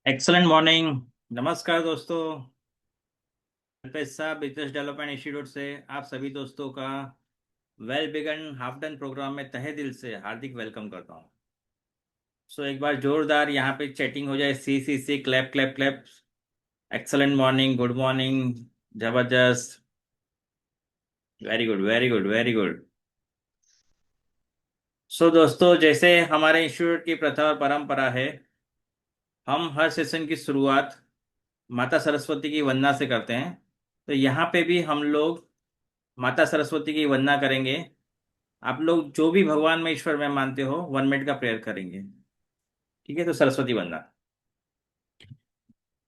Excellent morning. नमस्कार दोस्तों। पैसा बिजनेस डेवलपमेंट इंस्टीट्यूट से आप सभी दोस्तों का well begun half done programme में तहे दिल से हार्दिक वेलकम करता हूँ। सो एक बार जोरदार यहाँ पे चैटिंग हो जाए। सी सी सी clap clap clap. Excellent morning, good morning, जबरदस्त, very good very good very good. So दोस्तों, जैसे हमारे इंस्टीट्यूट की प्रथा और परंपरा है, हम हर सेशन की शुरुआत माता सरस्वती की वंदना से करते हैं। तो यहाँ पे भी हम लोग माता सरस्वती की वंदना करेंगे। आप लोग जो भी भगवान में, ईश्वर में मानते हो, 1 मिनट का प्रेयर करेंगे। ठीक है, तो सरस्वती वंदना।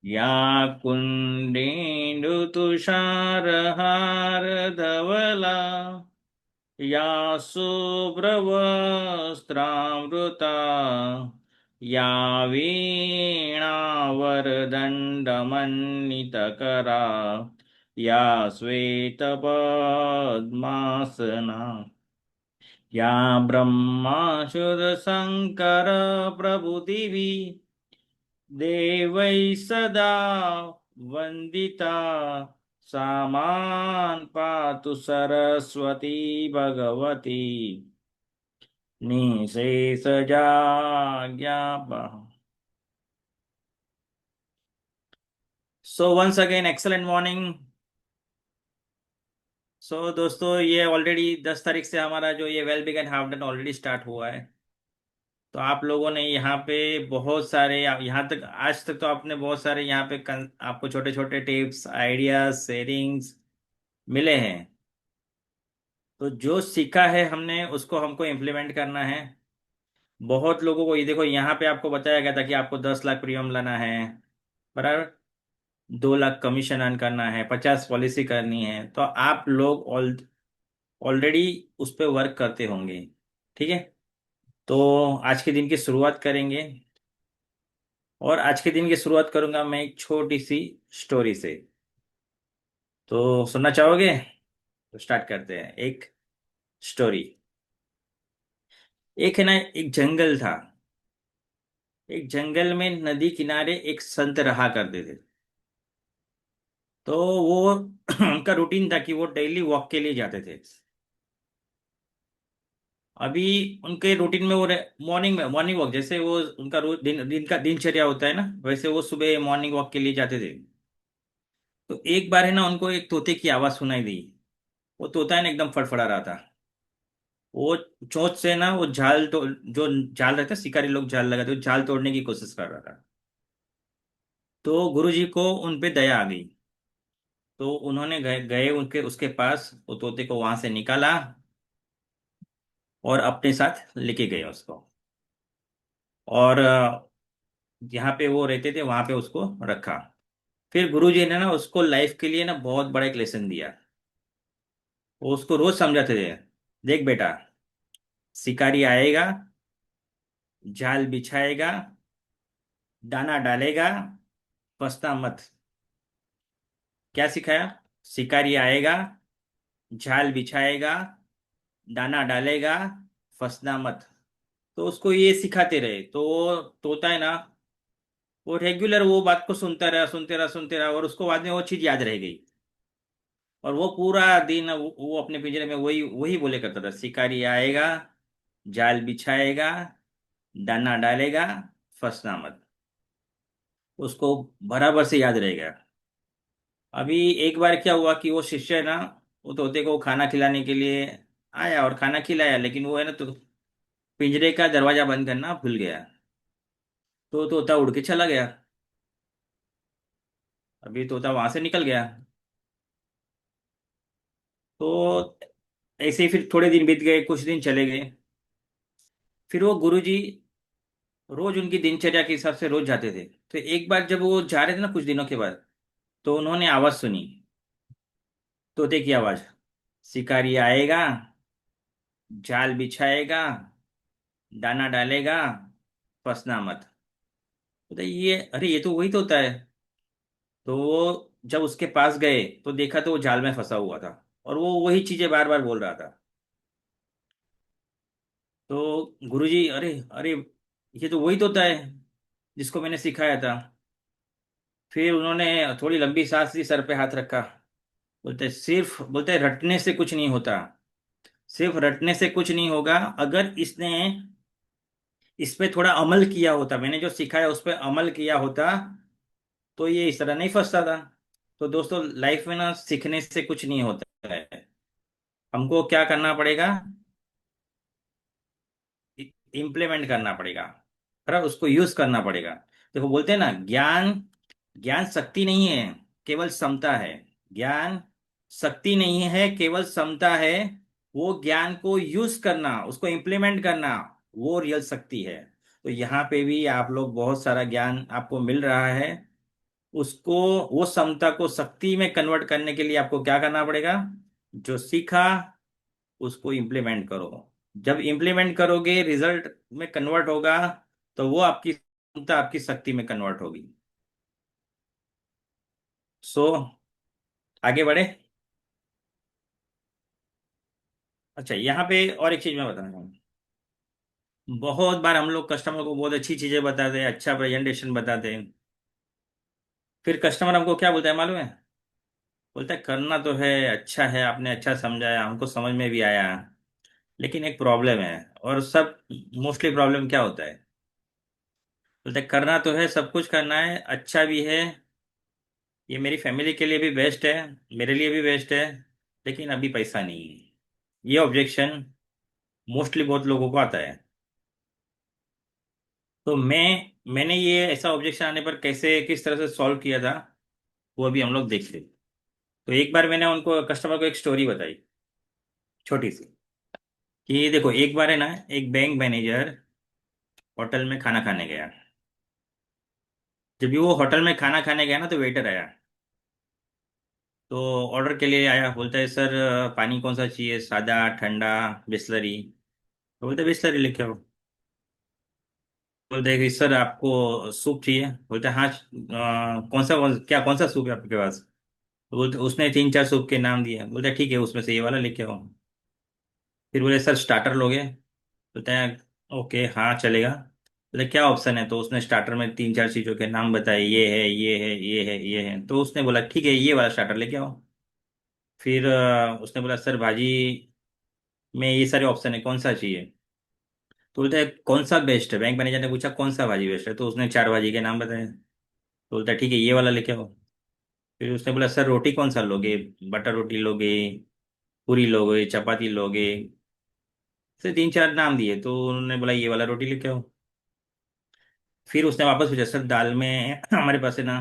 या कुंडेन्दु तुषारहार धवला, या शुभ्रवस्त्रामृता, या वीणावरदण्डमण्डितकरा, या श्वेतपद्मासना, या ब्रह्माच्युतशङ्कर प्रभृतिभिः देवैः सदा वन्दिता, सा मां पातु सरस्वती भगवती निःशेषजाड्यापहा। So once again excellent morning. So दोस्तों, ये ऑलरेडी 10 तारीख से हमारा जो ये well begun half done already start हुआ है। तो आप लोगों ने यहाँ पे बहुत सारे, यहाँ तक आज तक तो आपने बहुत सारे यहाँ पे आपको छोटे छोटे टिप्स, आइडियाज, शेयरिंग्स मिले हैं। तो जो सीखा है हमने उसको हमको इम्प्लीमेंट करना है। बहुत लोगों को, ये देखो, यहाँ पे आपको बताया गया था कि आपको 10 लाख प्रीमियम लाना है, बराबर। 2 लाख कमीशन अर्न करना है, 50 पॉलिसी करनी है। तो आप लोग ऑलरेडी उस पर वर्क करते होंगे। ठीक है। तो आज के दिन की शुरुआत करेंगे। और आज के दिन की शुरुआत करूंगा मैं एक छोटी सी स्टोरी से। तो सुनना चाहोगे? तो स्टार्ट करते हैं। एक स्टोरी। एक है ना, एक जंगल था। एक जंगल में नदी किनारे एक संत रहा करते थे। तो वो उनका रूटीन था कि वो डेली वॉक के लिए जाते थे। अभी उनके रूटीन में वो मॉर्निंग में मॉर्निंग वॉक, जैसे वो उनका रोज दिन का दिनचर्या होता है ना, वैसे वो सुबह मॉर्निंग वॉक के लिए जाते थे। तो एक बार है ना, उनको एक तोते की आवाज सुनाई दी। वो तोता है ना, एकदम फड़फड़ा रहा था। वो चोंच से ना, वो जो जाल रहता है, शिकारी लोग जाल लगाते, वो जाल तोड़ने की कोशिश कर रहा था। तो गुरुजी को उन पे दया आ गई। तो उन्होंने गए गए उनके उसके पास, वो तोते को वहां से निकाला और अपने साथ लेके गए उसको। और जहाँ पे वो रहते थे वहां पे उसको रखा। फिर गुरुजी ने ना उसको लाइफ के लिए ना बहुत बड़ा एक लेसन दिया। वो उसको रोज समझाते थे, देख बेटा, शिकारी आएगा, जाल बिछाएगा, दाना डालेगा, फंसना मत। क्या सिखाया? शिकारी आएगा, जाल बिछाएगा, दाना डालेगा, फंसना मत। तो उसको ये सिखाते रहे, तो वो तोता है ना, वो रेगुलर वो बात को सुनता रहा, सुनते रहा, सुनते रहा, और उसको बाद में वो चीज याद रह गई। और वो पूरा दिन वो अपने पिंजरे में वही वही बोले करता था, शिकारी आएगा, जाल बिछाएगा, दाना डालेगा, फंसना मत। उसको बराबर से याद रह गया। अभी एक बार क्या हुआ कि वो शिष्य है ना, वो तोते को खाना खिलाने के लिए आया और खाना खिलाया, लेकिन वो है ना, तो पिंजरे का दरवाजा बंद करना भूल गया। तो तोता उड़ के चला गया। अभी तोता वहां से निकल गया। तो ऐसे ही फिर थोड़े दिन बीत गए, कुछ दिन चले गए। फिर वो गुरुजी रोज उनकी दिनचर्या के हिसाब से रोज जाते थे। तो एक बार जब वो जा रहे थे ना, कुछ दिनों के बाद, तो उन्होंने आवाज सुनी, तोते की आवाज, शिकारी आएगा, जाल बिछाएगा, दाना डालेगा, फंसना मत। तो ये, अरे ये तो वही तोता है। तो वो जब उसके पास गए तो देखा तो वो जाल में फंसा हुआ था, और वो वही चीजें बार बार बोल रहा था। तो गुरुजी, अरे अरे, ये तो वही तोता है जिसको मैंने सिखाया था। फिर उन्होंने थोड़ी लंबी सांस ली, सर पे हाथ रखा। बोलते रटने से कुछ नहीं होता। सिर्फ रटने से कुछ नहीं होगा, अगर इसने इस पे थोड़ा अमल किया होता, मैंने जो सिखाया उस पे अमल किया होता, तो ये इस तरह नहीं फंसता था। तो दोस्तों, लाइफ में ना सीखने से कुछ नहीं होता है। हमको क्या करना पड़ेगा? इम्प्लीमेंट करना पड़ेगा, पर उसको यूज करना पड़ेगा। देखो, बोलते हैं ना, ज्ञान ज्ञान शक्ति नहीं है, केवल क्षमता है। ज्ञान शक्ति नहीं है, केवल क्षमता है। वो ज्ञान को यूज करना, उसको इम्प्लीमेंट करना, वो रियल शक्ति है। तो यहाँ पे भी आप लोग, बहुत सारा ज्ञान आपको मिल रहा है। उसको, वो क्षमता को शक्ति में कन्वर्ट करने के लिए आपको क्या करना पड़ेगा? जो सीखा उसको इम्प्लीमेंट करो। जब इम्प्लीमेंट करोगे, रिजल्ट में कन्वर्ट होगा, तो वो आपकी क्षमता, आपकी शक्ति में कन्वर्ट होगी। सो, आगे बढ़े। अच्छा, यहाँ पे और एक चीज मैं बताना चाहूँ। बहुत बार हम लोग कस्टमर को बहुत अच्छी चीजें बताते हैं, अच्छा प्रेजेंटेशन बताते हैं। फिर कस्टमर हमको क्या बोलता है मालूम है? बोलता है, करना तो है, अच्छा है, आपने अच्छा समझाया, हमको समझ में भी आया, लेकिन एक प्रॉब्लम है। और सब मोस्टली प्रॉब्लम क्या होता है? बोलते हैं, करना तो है, सब कुछ करना है, अच्छा भी है, ये मेरी फैमिली के लिए भी बेस्ट है, मेरे लिए भी बेस्ट है, लेकिन अभी पैसा नहीं है। ये ऑब्जेक्शन मोस्टली बहुत लोगों को आता है। तो मैंने ये ऐसा ऑब्जेक्शन आने पर कैसे, किस तरह से सॉल्व किया था, वो अभी हम लोग देखते। तो एक बार मैंने उनको, कस्टमर को, एक स्टोरी बताई, छोटी सी। कि देखो, एक बार है ना, एक बैंक मैनेजर होटल में खाना खाने गया। जब भी वो होटल में खाना खाने गया ना, तो वेटर आया। तो ऑर्डर के लिए आया, बोलता है, सर पानी कौन सा चाहिए, सादा, ठंडा, बिस्लरी? तो बोलते, बिस्लरी लेके आओ। बोलते हैं कि सर आपको सूप चाहिए? बोलते हैं, हाँ, कौन सा सूप है आपके पास? तो बोलते, उसने तीन चार सूप के नाम दिए। बोलते हैं, ठीक है, उसमें से ये वाला लेके आओ। फिर बोले, सर स्टार्टर लोगे? बोलते हैं, ओके, हाँ चलेगा। बोले, क्या ऑप्शन है? तो उसने स्टार्टर में तीन चार चीज़ों के नाम बताए, ये है, ये है, ये है, ये है। तो उसने बोला, ठीक है, ये वाला स्टार्टर लेके आओ। फिर उसने बोला, सर भाजी में ये सारे ऑप्शन है, कौन सा चाहिए? तो बोलता है, कौन सा बेस्ट है? बैंक मैनेजर ने पूछा, कौन सा भाजी बेस्ट है? तो उसने चार भाजी के नाम बताए। तो बोलता है, ठीक है, ये वाला लेके आओ। फिर उसने बोला, सर रोटी कौन सा लोगे? बटर रोटी लोगे, पूरी लोगे, चपाती लोगे? फिर तीन चार नाम दिए, तो उन्होंने बोला, ये वाला रोटी लेके आओ। फिर उसने वापस पूछा, सर दाल में हमारे पास है ना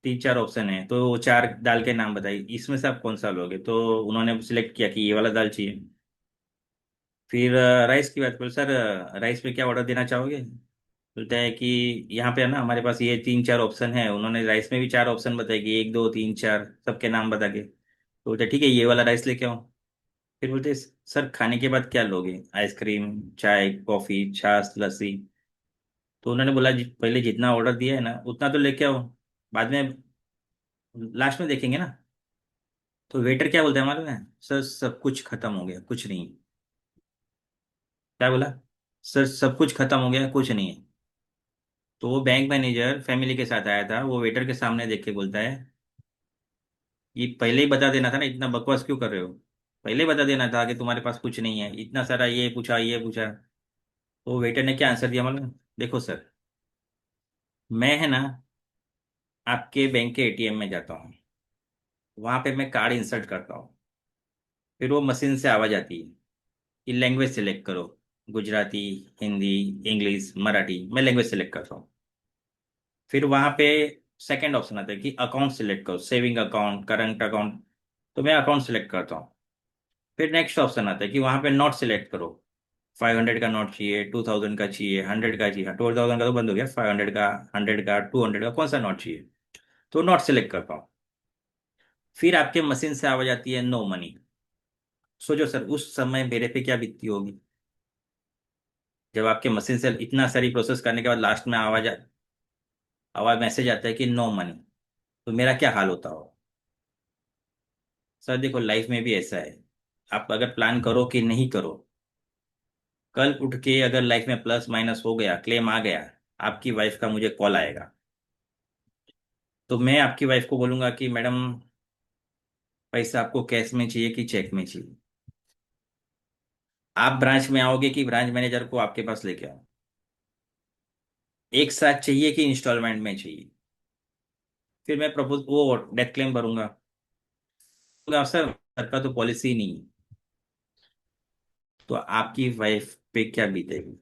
तीन चार ऑप्शन है, तो वो चार दाल के नाम बताइए, इसमें से आप कौन सा लोगे? तो उन्होंने सिलेक्ट किया कि ये वाला दाल चाहिए। फिर राइस की बात करो, सर राइस में क्या ऑर्डर देना चाहोगे? बोलता है कि यहाँ पे है ना, हमारे पास ये तीन चार ऑप्शन है। उन्होंने राइस में भी चार ऑप्शन बताए कि एक दो तीन चार, सबके नाम बता के। तो बोलते, ठीक है, ये वाला राइस लेके आओ। फिर बोलते, सर खाने के बाद क्या लोगे? आइसक्रीम, चाय, कॉफी, छाछ, लस्सी? तो उन्होंने बोला, पहले जितना ऑर्डर दिया है ना उतना तो लेके आओ, बाद में, लास्ट में देखेंगे ना। तो वेटर क्या बोलता है मालूम है? सर सब कुछ खत्म हो गया, कुछ नहीं। क्या बोला? सर सब कुछ खत्म हो गया, कुछ नहीं है। तो वो बैंक मैनेजर फैमिली के साथ आया था, वो वेटर के सामने देख के बोलता है, ये पहले ही बता देना था ना, इतना बकवास क्यों कर रहे हो? पहले ही बता देना था कि तुम्हारे पास कुछ नहीं है, इतना सारा ये पूछा, ये पूछा। तो वेटर ने क्या आंसर दिया मालूम है? देखो सर, मैं है ना आपके बैंक के एटीएम में जाता हूँ, वहां पे मैं कार्ड इंसर्ट करता हूँ। फिर वो मशीन से आवाज आती है कि लैंग्वेज सेलेक्ट करो, गुजराती, हिंदी, इंग्लिश, मराठी, मैं लैंग्वेज सेलेक्ट करता हूँ। फिर वहां पे सेकंड ऑप्शन आता है कि अकाउंट सेलेक्ट करो, सेविंग अकाउंट, करंट अकाउंट। तो मैं अकाउंट सेलेक्ट करता हूँ। फिर नेक्स्ट ऑप्शन आता है कि वहां पे नोट सेलेक्ट करो, 500 का नोट चाहिए, 2000 का चाहिए, 100 का चाहिए। 2000 का तो बंद हो गया, 500 का, 100 का, 200 का, कौन सा नोट चाहिए? तो नोट सेलेक्ट करता हूँ। फिर आपके मशीन से आवाज आती है, नो मनी। सोचो सर, उस समय मेरे पे क्या बीतती होगी, जब आपके मशीन से इतना सारी प्रोसेस करने के बाद लास्ट में आवाज मैसेज आता है कि नो मनी। तो मेरा क्या हाल होता हो? सर देखो, लाइफ में भी ऐसा है, आप अगर प्लान करो कि नहीं करो, कल उठ के अगर लाइफ में प्लस माइनस हो गया, क्लेम आ गया, आपकी वाइफ का मुझे कॉल आएगा। तो मैं आपकी वाइफ को बोलूंगा कि मैडम, पैसा आपको कैश में चाहिए कि चेक में चाहिए? आप ब्रांच में आओगे कि ब्रांच मैनेजर को आपके पास लेके आओ? एक साथ चाहिए कि इंस्टॉलमेंट में चाहिए? फिर मैं प्रपोज वो डेथ क्लेम भरूंगा। बोलूंगा, सर सर का तो पॉलिसी नहीं है। तो आपकी वाइफ पे क्या बीतेगी?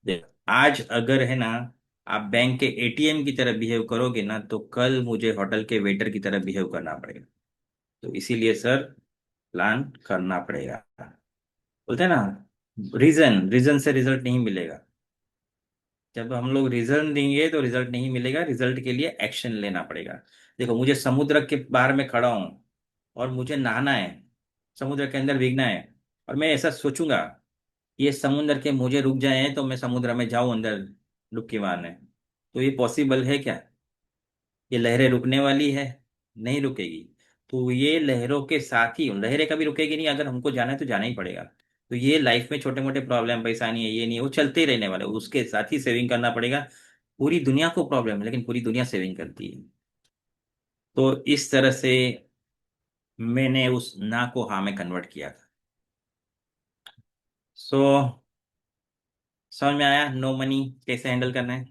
देख, आज अगर है ना, आप बैंक के एटीएम की तरह बिहेव करोगे ना, तो कल मुझे होटल के वेटर की तरह बिहेव करना पड़ेगा। तो इसीलिए सर, प्लान करना पड़ेगा। बोलते हैं ना, रीजन रीजन से रिजल्ट नहीं मिलेगा। जब हम लोग रीजन देंगे तो रिजल्ट नहीं मिलेगा, रिजल्ट के लिए एक्शन लेना पड़ेगा। देखो, मुझे समुद्र के बाहर में खड़ा हूं और मुझे नहाना है, समुद्र के अंदर भीगना है, और मैं ऐसा सोचूंगा, ये समुद्र के मुझे रुक जाए तो मैं समुद्र में जाऊं अंदर डुबकी मारने। तो ये पॉसिबल है क्या? ये लहरें रुकने वाली है? नहीं रुकेगी। तो ये लहरों के साथ ही, लहरें कभी रुकेगी नहीं, अगर हमको जाना है तो जाना ही पड़ेगा। तो ये लाइफ में छोटे मोटे प्रॉब्लम, पैसा नहीं है, ये नहीं है, वो चलते ही रहने वाले, उसके साथ ही सेविंग करना पड़ेगा। पूरी दुनिया को प्रॉब्लम है, लेकिन पूरी दुनिया सेविंग करती है। तो इस तरह से मैंने उस ना को हाँ में कन्वर्ट किया था। सो समझ में आया नो मनी कैसे हैंडल करना है?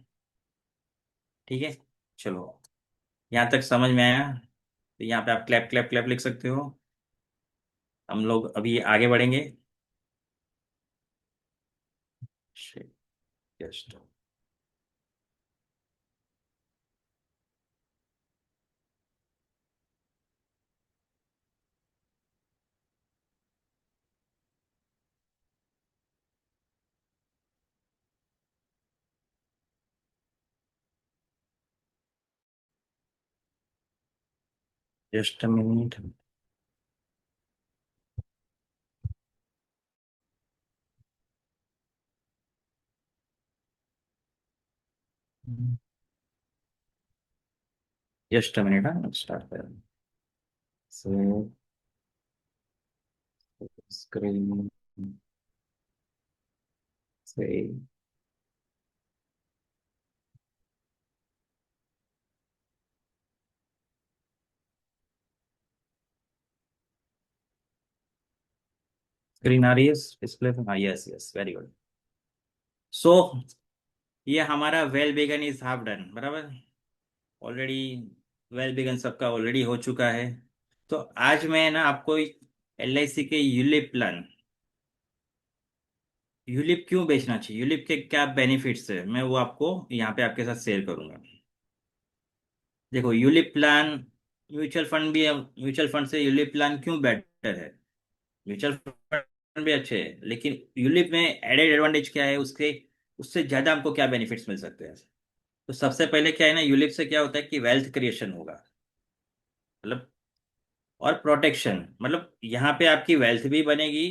ठीक है, चलो, यहाँ तक समझ में आया? तो यहाँ पे आप क्लैप क्लैप क्लैप लिख सकते हो। हम लोग अभी आगे बढ़ेंगे। Just just minute. Just minute, हाँ स्टार्ट कर। सो स्क्रीन से स्क्रीन आ रही है डिस्प्ले पे? हाँ, यस यस, वेरी गुड। सो ये हमारा well begun is half done, बराबर। ऑलरेडी वेल बिगन सबका ऑलरेडी हो चुका है। तो आज मैं ना आपको एलआईसी के यूलिप प्लान, यूलिप क्यों बेचना चाहिए, यूलिप के क्या बेनिफिट्स है, मैं वो आपको यहाँ पे आपके साथ शेयर करूंगा। देखो, यूलिप प्लान म्यूचुअल फंड भी है, म्यूचुअल फंड से यूलिप प्लान क्यों बेटर है? म्यूचुअल फंड भी अच्छे हैं, लेकिन यूलिप में एडेड एडवांटेज क्या है उसके, उससे ज्यादा हमको क्या बेनिफिट्स मिल सकते हैं? तो सबसे पहले क्या है ना, यूलिप से क्या होता है कि वेल्थ क्रिएशन होगा, मतलब, और प्रोटेक्शन, मतलब यहाँ पे आपकी वेल्थ भी बनेगी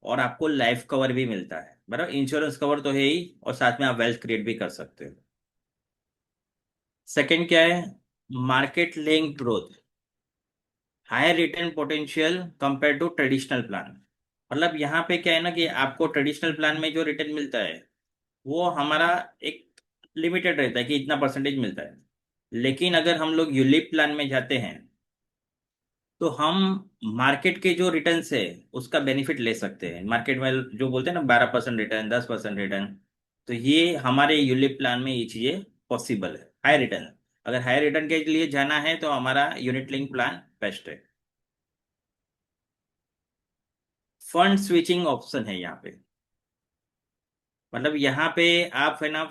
और आपको लाइफ कवर भी मिलता है, बराबर। इंश्योरेंस कवर तो है ही, और साथ में आप वेल्थ क्रिएट भी कर सकते हो। सेकंड क्या है? Market linked growth, higher return potential compare to traditional plan. मतलब यहाँ पे क्या है ना कि आपको ट्रेडिशनल प्लान में जो रिटर्न मिलता है, वो हमारा एक लिमिटेड रहता है कि इतना परसेंटेज मिलता है। लेकिन अगर हम लोग यूलिप प्लान में जाते हैं, तो हम मार्केट के जो रिटर्न्स है उसका बेनिफिट ले सकते हैं। मार्केट में जो बोलते हैं ना 12% रिटर्न, 10% रिटर्न, तो ये हमारे यूलिप प्लान में ये चीज़ें पॉसिबल है, हाई रिटर्न। अगर हाई रिटर्न के लिए जाना है तो हमारा यूनिट लिंक प्लान बेस्ट है। फंड स्विचिंग ऑप्शन है यहाँ पे, मतलब यहाँ पे आप है ना,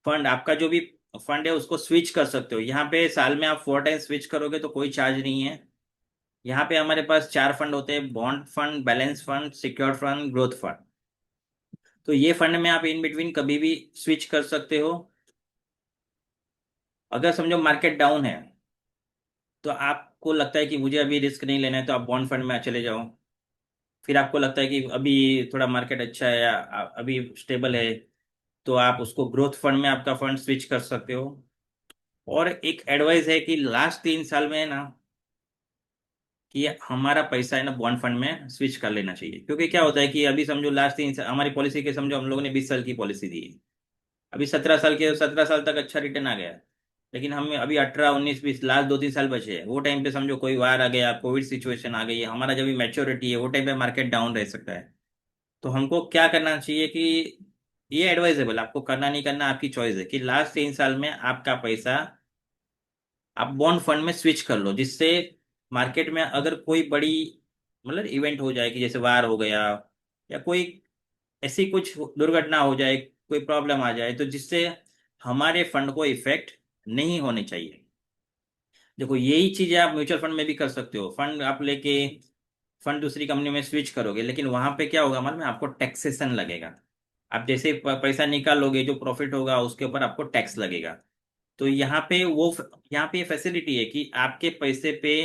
फंड आपका जो भी फंड है उसको स्विच कर सकते हो। यहाँ पे साल में आप 4 टाइम स्विच करोगे तो कोई चार्ज नहीं है। यहाँ पे हमारे पास 4 फंड होते हैं, bond fund, balance fund, secure fund, growth fund. तो ये फंड में आप इन बिटवीन कभी भी स्विच कर सकते हो। अगर समझो मार्केट डाउन है, तो आपको लगता है कि मुझे अभी रिस्क नहीं लेना है, तो आप बॉन्ड फंड में चले जाओ। फिर आपको लगता है कि अभी थोड़ा मार्केट अच्छा है या अभी स्टेबल है, तो आप उसको ग्रोथ फंड में आपका फंड स्विच कर सकते हो। और एक एडवाइस है कि लास्ट 3 साल में है ना, कि हमारा पैसा है ना बॉन्ड फंड में स्विच कर लेना चाहिए। क्योंकि क्या होता है कि अभी समझो लास्ट 3 साल हमारी पॉलिसी के, समझो हम लोगों ने 20 साल की पॉलिसी दी है, अभी 17 साल के, 17 साल तक अच्छा रिटर्न आ गया, लेकिन हम अभी 18 19 20 लास्ट 2 3 साल बचे हैं, वो टाइम पे समझो कोई वार आ गया, कोविड सिचुएशन आ गई है, हमारा जब भी मैच्योरिटी है वो टाइम पे मार्केट डाउन रह सकता है। तो हमको क्या करना चाहिए कि ये एडवाइजेबल, आपको करना नहीं करना आपकी चॉइस है, कि लास्ट 3 साल में आपका पैसा आप बॉन्ड फंड में स्विच कर लो, जिससे मार्केट में अगर कोई बड़ी मतलब इवेंट हो जाए, कि जैसे वार हो गया या कोई ऐसी कुछ दुर्घटना हो जाए, कोई प्रॉब्लम आ जाए, तो जिससे हमारे फंड को इफेक्ट नहीं होने चाहिए। देखो यही चीजें आप म्यूचुअल फंड में भी कर सकते हो, फंड आप लेके फंड दूसरी कंपनी में स्विच करोगे, लेकिन वहां पे क्या होगा मालूम है, आपको टैक्सेशन लगेगा। आप जैसे पैसा निकालोगे, जो प्रॉफिट होगा उसके ऊपर आपको टैक्स लगेगा। तो यहाँ पे ये फैसिलिटी है कि आपके पैसे पे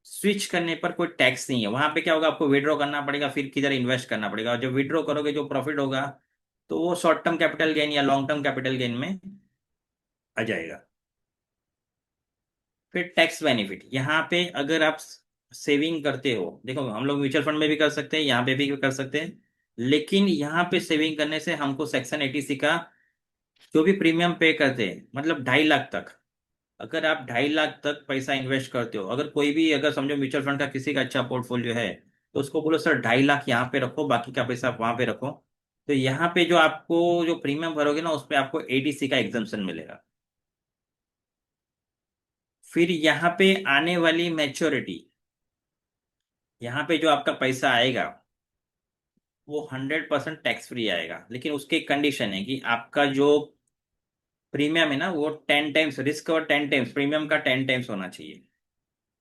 स्विच करने पर कोई टैक्स नहीं है। वहां पे क्या होगा, आपको विड्रॉ करना पड़ेगा, फिर किधर इन्वेस्ट करना पड़ेगा, और जब विड्रॉ करोगे जो प्रॉफिट होगा तो वो शॉर्ट टर्म कैपिटल गेन या लॉन्ग टर्म कैपिटल गेन में आ जाएगा। फिर टैक्स बेनिफिट यहाँ पे, अगर आप सेविंग करते हो, देखो हम लोग म्यूचुअल फंड में भी कर सकते हैं, यहाँ पे भी कर सकते हैं, लेकिन यहाँ पे सेविंग करने से हमको सेक्शन 80 का जो भी प्रीमियम पे करते हैं, मतलब 2.5 लाख तक, अगर आप 2.5 लाख तक पैसा इन्वेस्ट करते हो, अगर कोई भी अगर समझो म्यूचुअल फंड का किसी का अच्छा पोर्टफोलियो है, तो उसको बोलो सर 2.5 लाख यहाँ पे रखो, बाकी का पैसा आप वहां पे रखो। तो यहाँ पे जो आपको जो प्रीमियम भरोगे ना, उस पे आपको एडीसी का एग्जाम्पशन मिलेगा। फिर यहाँ पे आने वाली मैच्योरिटी, यहाँ पे जो आपका पैसा आएगा वो 100% टैक्स फ्री आएगा, लेकिन उसकी एक कंडीशन है कि आपका जो प्रीमियम है ना, वो 10 टाइम्स रिस्क और 10 टाइम्स प्रीमियम का 10 टाइम्स होना चाहिए।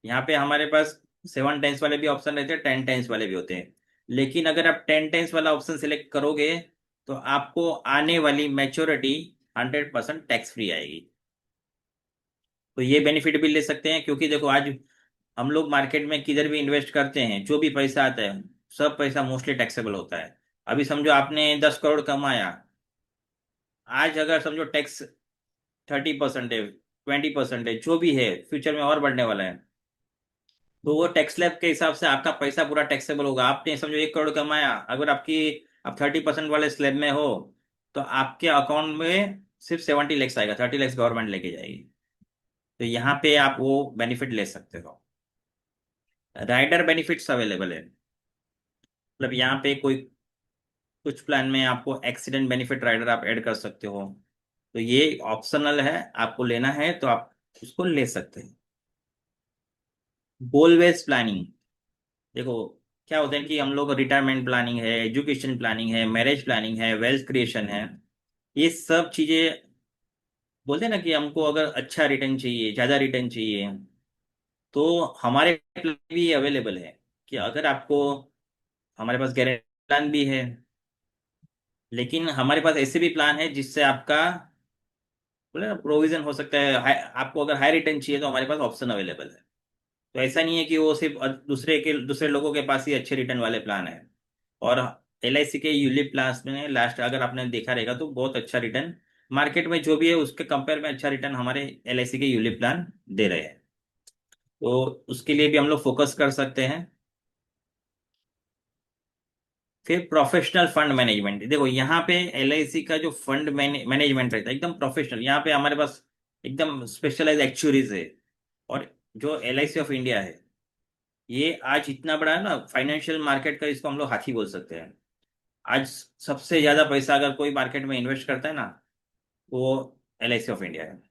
यहाँ पे हमारे पास 7 टाइम्स वाले भी ऑप्शन रहते हैं, 10 टाइम्स वाले भी होते हैं, लेकिन अगर आप 10 टाइम्स वाला ऑप्शन सिलेक्ट करोगे तो आपको आने वाली मैच्योरिटी 100% टैक्स फ्री आएगी। तो ये बेनिफिट भी ले सकते हैं, क्योंकि देखो आज हम लोग मार्केट में किधर भी इन्वेस्ट करते हैं, जो भी पैसा आता है सब पैसा मोस्टली टैक्सेबल होता है। अभी समझो आपने 10 करोड़ कमाया, आज अगर समझो टैक्स 30% है, 20% है, जो भी है, फ्यूचर में और बढ़ने वाला है, तो वो टैक्स स्लैब के हिसाब से आपका पैसा पूरा टैक्सेबल होगा। आपने समझो 1 करोड़ कमाया, अगर आप 30% वाले स्लैब में हो, तो आपके अकाउंट में सिर्फ 70 लैक्स आएगा, 30 लैक्स गवर्नमेंट लेके जाएगी। तो यहाँ पे आप वो बेनिफिट ले सकते हो। राइडर बेनिफिट्स अवेलेबल है, मतलब यहाँ पे कोई कुछ प्लान में आपको एक्सीडेंट बेनिफिट राइडर आप ऐड कर सकते हो। तो ये ऑप्शनल है, आपको लेना है तो आप उसको ले सकते हैं। गोल बेस्ड प्लानिंग, देखो क्या होता है कि हम लोग रिटायरमेंट प्लानिंग है, एजुकेशन प्लानिंग है, मैरिज प्लानिंग है, वेल्थ क्रिएशन है, ये सब चीजें बोलते हैं ना कि हमको अगर अच्छा रिटर्न चाहिए, ज्यादा रिटर्न चाहिए, तो हमारे प्लान भी अवेलेबल है। कि अगर आपको, हमारे पास गारंटी प्लान भी है, लेकिन हमारे पास ऐसे भी प्लान है जिससे आपका बोले ना प्रोविजन हो सकता है, आपको अगर हाई रिटर्न चाहिए तो हमारे पास ऑप्शन अवेलेबल है। तो ऐसा नहीं है कि वो सिर्फ दूसरे लोगों के पास ही अच्छे रिटर्न वाले प्लान है। और एलआईसी के यूलिप प्लान में लास्ट अगर आपने देखा रहेगा तो बहुत अच्छा रिटर्न, मार्केट में जो भी है उसके कंपेयर में अच्छा रिटर्न हमारे एलआईसी के यूलिप प्लान दे रहे हैं। तो उसके लिए भी हम लोग फोकस कर सकते हैं। फिर प्रोफेशनल फंड मैनेजमेंट, देखो यहाँ पे एलआईसी का जो फंड मैनेजमेंट रहता है एकदम प्रोफेशनल, यहाँ पे हमारे पास एकदम स्पेशलाइज एक्चुअरीज है। और जो एलआईसी ऑफ इंडिया है, ये आज इतना बड़ा है ना फाइनेंशियल मार्केट का, इसको हम लोग हाथी बोल सकते हैं। आज सबसे ज्यादा पैसा अगर कोई मार्केट में इन्वेस्ट करता है ना, तो वो एलआईसी ऑफ इंडिया है।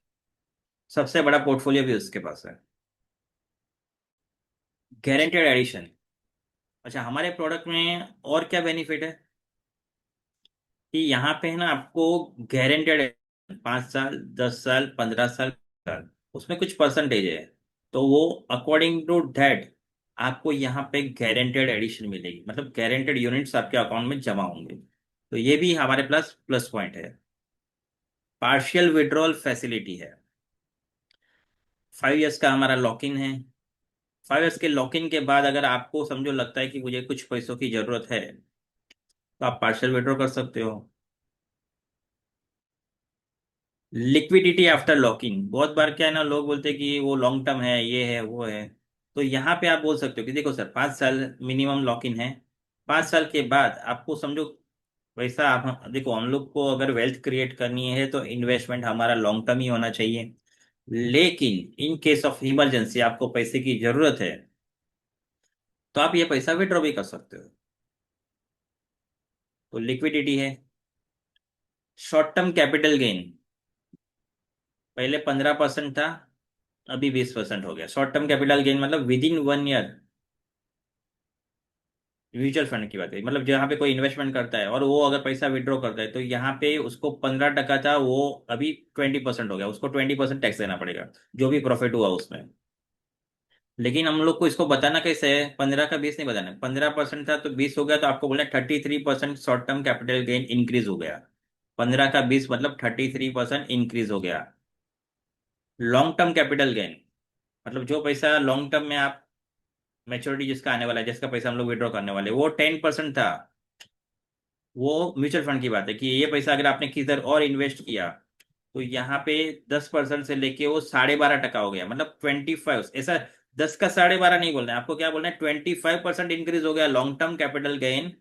सबसे बड़ा पोर्टफोलियो भी उसके पास है। गारंटेड एडिशन, अच्छा हमारे प्रोडक्ट में और क्या बेनिफिट है कि यहाँ पे है ना आपको गारंटेड 5 साल, 10 साल, 15 साल, उसमें कुछ परसेंटेज है, तो वो अकॉर्डिंग टू दैट आपको यहाँ पे गारंटेड एडिशन मिलेगी, मतलब गारंटेड यूनिट्स आपके अकाउंट में जमा होंगे। तो ये भी हमारे प्लस प्लस पॉइंट है। पार्शियल विड्रॉल फैसिलिटी है, 5 इयर्स का हमारा लॉक इन है। 5 इयर्स के लॉक इन के बाद अगर आपको समझो लगता है कि मुझे कुछ पैसों की जरूरत है, तो आप पार्शियल विड्रॉ कर सकते हो। लिक्विडिटी आफ्टर लॉकिंग, बहुत बार क्या है ना, लोग बोलते हैं कि वो लॉन्ग टर्म है, ये है वो है। तो यहाँ पे आप बोल सकते हो कि देखो सर 5 साल मिनिमम लॉक इन है, 5 साल के बाद आपको समझो वैसा, आप देखो हम लोग को अगर वेल्थ क्रिएट करनी है तो इन्वेस्टमेंट हमारा लॉन्ग टर्म ही होना चाहिए। लेकिन इन केस ऑफ इमरजेंसी आपको पैसे की जरूरत है, तो आप ये पैसा विड्रॉ भी कर सकते हो। तो लिक्विडिटी है। शॉर्ट टर्म कैपिटल गेन, पहले 15% था, अभी 20% हो गया। शॉर्ट टर्म कैपिटल गेन मतलब with in 1 year. Mutual fund की बात है, मतलब जहाँ पे कोई इन्वेस्टमेंट करता है और वो अगर पैसा विड्रॉ करता है, तो यहाँ पे उसको 15% था, वो अभी 20% हो गया, उसको 20% टैक्स देना पड़ेगा, जो भी प्रॉफिट हुआ उसमें। लेकिन हम लोग को इसको बताना कैसे है, 15 का 20 नहीं बताना, 15% था तो 20 हो गया, तो आपको बोलना 33% short term capital gain increase हो गया। 15 का 20 मतलब 33% इंक्रीज हो गया। लॉन्ग टर्म कैपिटल गेन मतलब जो पैसा लॉन्ग टर्म में आप, मेच्योरिटी जिसका आने वाला है, जिसका पैसा हम लोग विड्रॉ करने वाले, वो 10% था। वो म्यूचुअल फंड की बात है कि ये पैसा अगर आपने किधर और इन्वेस्ट किया, तो यहाँ पे 10% से लेके वो 12.5% हो गया, मतलब 25 ऐसा। 10 का 12.5 नहीं बोलना है आपको, क्या बोलना है, 25% इंक्रीज हो गया long term capital gain.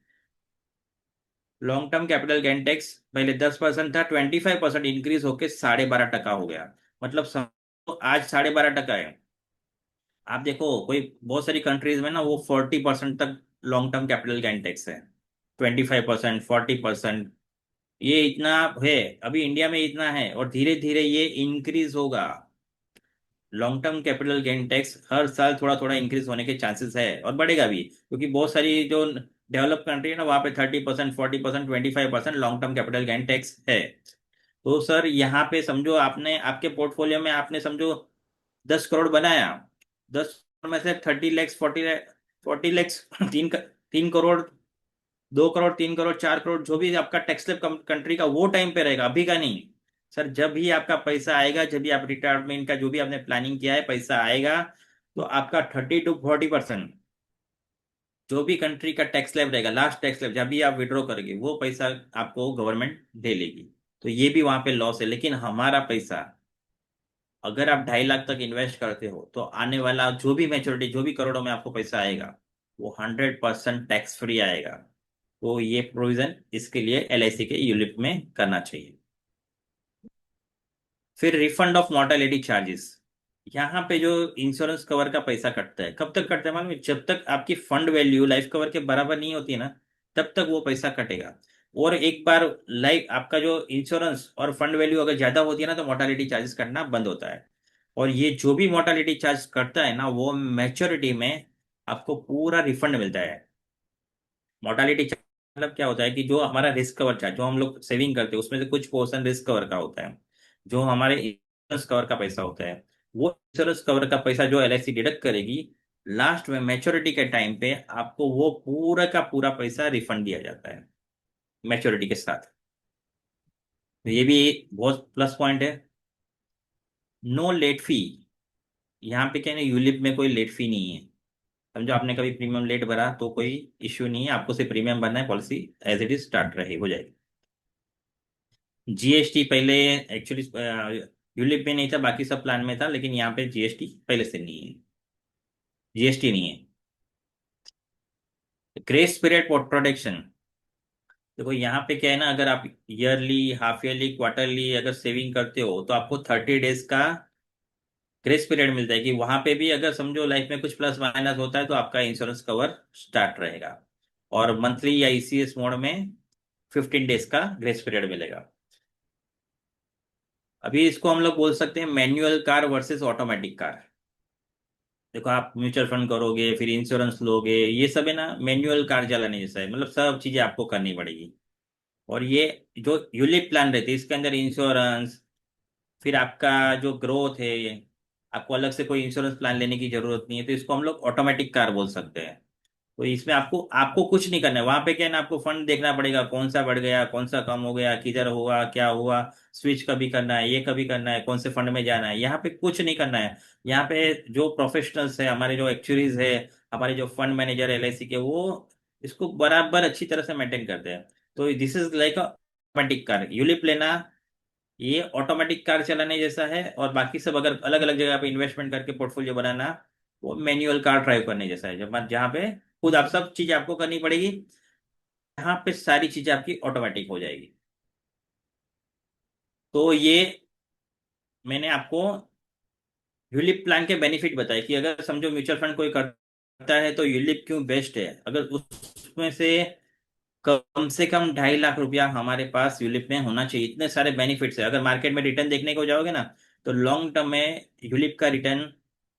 Long term capital gain tax पहले 10% था, 25% इंक्रीज होके 12.5% हो गया। मतलब आज 12.5% है। आप देखो कोई बहुत सारी कंट्रीज में ना वो 40% तक long term capital gain tax है। 25%, 40%, ये इतना है। अभी इंडिया में इतना है और धीरे धीरे ये इंक्रीज होगा। Long term capital gain tax हर साल थोड़ा थोड़ा इंक्रीज होने के चांसेस है, और बढ़ेगा भी, क्योंकि बहुत सारी जो डेवलप कंट्री है ना, वहाँ पे 30%, 40%, 25% long term capital gain tax है। तो सर यहाँ पे समझो आपने आपके पोर्टफोलियो में आपने समझो 10 करोड़ बनाया, 10 करोड़ में से 30 लैक्स, 40 लैक्स तीन करोड़, 2 करोड़, 3 करोड़, 4 करोड़, जो भी आपका टैक्स स्लैब कंट्री का, वो टाइम पे रहेगा, अभी का नहीं। सर जब भी आपका पैसा आएगा, जब भी आप रिटायरमेंट का जो भी आपने प्लानिंग किया है, पैसा आएगा, तो आपका 30 to 40% जो भी कंट्री का टैक्स स्लैब रहेगा, लास्ट टैक्स स्लैब जब भी आप विड्रॉ करोगे, वो पैसा आपको गवर्नमेंट दे लेगी। तो ये भी वहां पे लॉस है। लेकिन हमारा पैसा, अगर आप 2.5 लाख तक इन्वेस्ट करते हो, तो आने वाला जो भी मैच्योरिटी, जो भी करोड़ों में आपको पैसा आएगा, वो 100% टैक्स फ्री आएगा। तो ये प्रोविजन इसके लिए एलआईसी के यूलिप में करना चाहिए। फिर रिफंड ऑफ मॉर्टेलिटी चार्जेस, यहाँ पे जो इंश्योरेंस कवर का पैसा कटता है, कब तक कटता है मालूम है? जब तक आपकी फंड वैल्यू लाइफ कवर के बराबर नहीं होती है ना, तब तक वो पैसा कटेगा। और एक बार लाइफ आपका जो इंश्योरेंस और फंड वैल्यू अगर ज्यादा होती है ना, तो मोर्टालिटी चार्जेस कटना बंद होता है। और ये जो भी मोर्टालिटी चार्ज कटता है ना, वो मैच्योरिटी में आपको पूरा रिफंड मिलता है। मोर्टालिटी मतलब क्या होता है कि जो हमारा रिस्क कवर चार्ज, जो हम लोग सेविंग करते हैं, उसमें से कुछ पोर्शन रिस्क कवर का होता है, जो हमारे इंश्योरेंस कवर का पैसा होता है, वो इंश्योरेंस कवर का पैसा जो एलआईसी डिडक्ट करेगी, लास्ट में मैच्योरिटी के टाइम पे आपको वो पूरा का पूरा पैसा रिफंड दिया जाता है मैच्योरिटी के साथ। तो ये भी बहुत प्लस पॉइंट है। नो लेट फी, यहाँ पे क्या है ना, यूलिप में कोई लेट फी नहीं है। समझो आपने कभी प्रीमियम लेट भरा तो कोई इश्यू नहीं है, आपको सिर्फ प्रीमियम भरना है, policy as it is start रहे हो जाएगी। जीएसटी पहले एक्चुअली यूलिप में नहीं था, बाकी सब प्लान में था, लेकिन यहाँ पे जीएसटी पहले से नहीं है। जीएसटी नहीं है। ग्रेस पीरियड प्रोटेक्शन, देखो यहाँ पे क्या है ना, अगर आप ईयरली, हाफ ईयरली, क्वार्टरली अगर सेविंग करते हो, तो आपको 30 डेज का ग्रेस पीरियड मिलता है, कि वहां पे भी अगर समझो लाइफ में कुछ प्लस माइनस होता है, तो आपका इंश्योरेंस कवर स्टार्ट रहेगा। और मंथली या ईसीएस मोड में 15 डेज का ग्रेस पीरियड मिलेगा। अभी इसको हम लोग बोल सकते हैं manual car versus automatic car. देखो आप म्यूचुअल फंड करोगे, फिर इंश्योरेंस लोगे, ये सब है ना मैन्युअल कार चलाने जैसा है, मतलब सब चीजें आपको करनी पड़ेगी। और ये जो यूलिप प्लान रहती है, इसके अंदर इंश्योरेंस, फिर आपका जो ग्रोथ है, आपको अलग से कोई इंश्योरेंस प्लान लेने की जरूरत नहीं है, तो इसको हम लोग ऑटोमेटिक कार बोल सकते हैं। तो इसमें आपको आपको कुछ नहीं करना है, वहां पे क्या है ना, आपको फंड देखना पड़ेगा, कौन सा बढ़ गया, कौन सा कम हो गया, किधर हुआ, क्या हुआ, स्विच कभी करना है, ये कभी करना है, कौन से फंड में जाना है, यहाँ पे कुछ नहीं करना है। यहाँ पे जो प्रोफेशनल्स है, हमारे जो एक्चुअरीज है, हमारे जो फंड मैनेजर एलआईसी के, वो इसको बराबर अच्छी तरह से मेंटेन करते हैं। तो this is like automatic car, ULIP लेना ये ऑटोमेटिक कार चलाने जैसा है, और बाकी सब अगर अलग अलग जगह पे इन्वेस्टमेंट करके पोर्टफोलियो बनाना, वो मैन्युअल कार ड्राइव करने जैसा है, जब जहाँ पे खुद आप सब चीजें आपको करनी पड़ेगी, यहाँ पे सारी चीजें आपकी ऑटोमेटिक हो जाएगी। तो ये मैंने आपको यूलिप प्लान के बेनिफिट बताए कि अगर समझो म्यूचुअल फंड कोई करता है तो यूलिप क्यों बेस्ट है। अगर उसमें से कम 2.5 लाख रुपया हमारे पास यूलिप में होना चाहिए। इतने सारे बेनिफिट्स है। अगर मार्केट में रिटर्न देखने को जाओगे ना, तो लॉन्ग टर्म में यूलिप का रिटर्न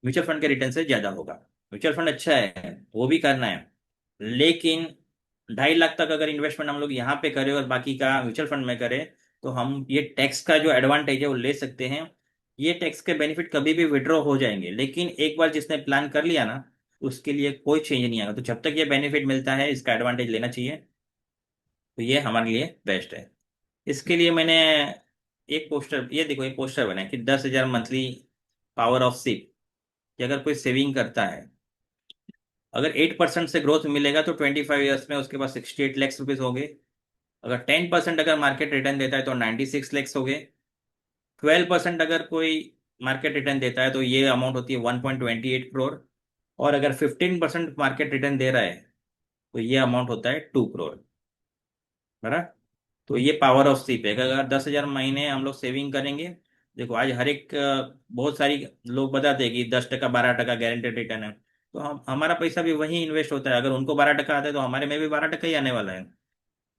म्यूचुअल फंड के रिटर्न से ज्यादा होगा। म्यूचुअल फंड अच्छा है, वो भी करना है, लेकिन 2.5 लाख तक अगर इन्वेस्टमेंट हम लोग यहाँ पे करें और बाकी का म्यूचुअल फंड में करें, तो हम ये टैक्स का जो एडवांटेज है वो ले सकते हैं। ये टैक्स के बेनिफिट कभी भी विड्रॉ हो जाएंगे, लेकिन एक बार जिसने प्लान कर लिया ना, उसके लिए कोई चेंज नहीं आएगा। तो जब तक ये बेनिफिट मिलता है, इसका एडवांटेज लेना चाहिए। तो ये हमारे लिए बेस्ट है। इसके लिए मैंने एक पोस्टर, ये देखो, एक पोस्टर बना है कि 10,000 मंथली पावर ऑफ सिप, कि अगर कोई सेविंग करता है, अगर 8% से ग्रोथ मिलेगा तो 25 ईयर्स में उसके पास 68 लाख रुपीज हो गए। अगर 10% अगर मार्केट रिटर्न देता है तो 96 लाख हो गए। 12% अगर कोई मार्केट रिटर्न देता है तो ये अमाउंट होती है 1.28 करोड़। और अगर 15% मार्केट रिटर्न दे रहा है तो ये अमाउंट होता है 2 करोड़। बराबर। तो ये पावर ऑफ सीप है कि अगर 10,000 महीने हम लोग सेविंग करेंगे। देखो आज हर एक बहुत सारी लोग बताते हैं कि 10% 12% गारंटेड रिटर्न है। तो हम हमारा पैसा भी वही इन्वेस्ट होता है। अगर उनको 12% आता है तो हमारे में भी 12% ही आने वाला है।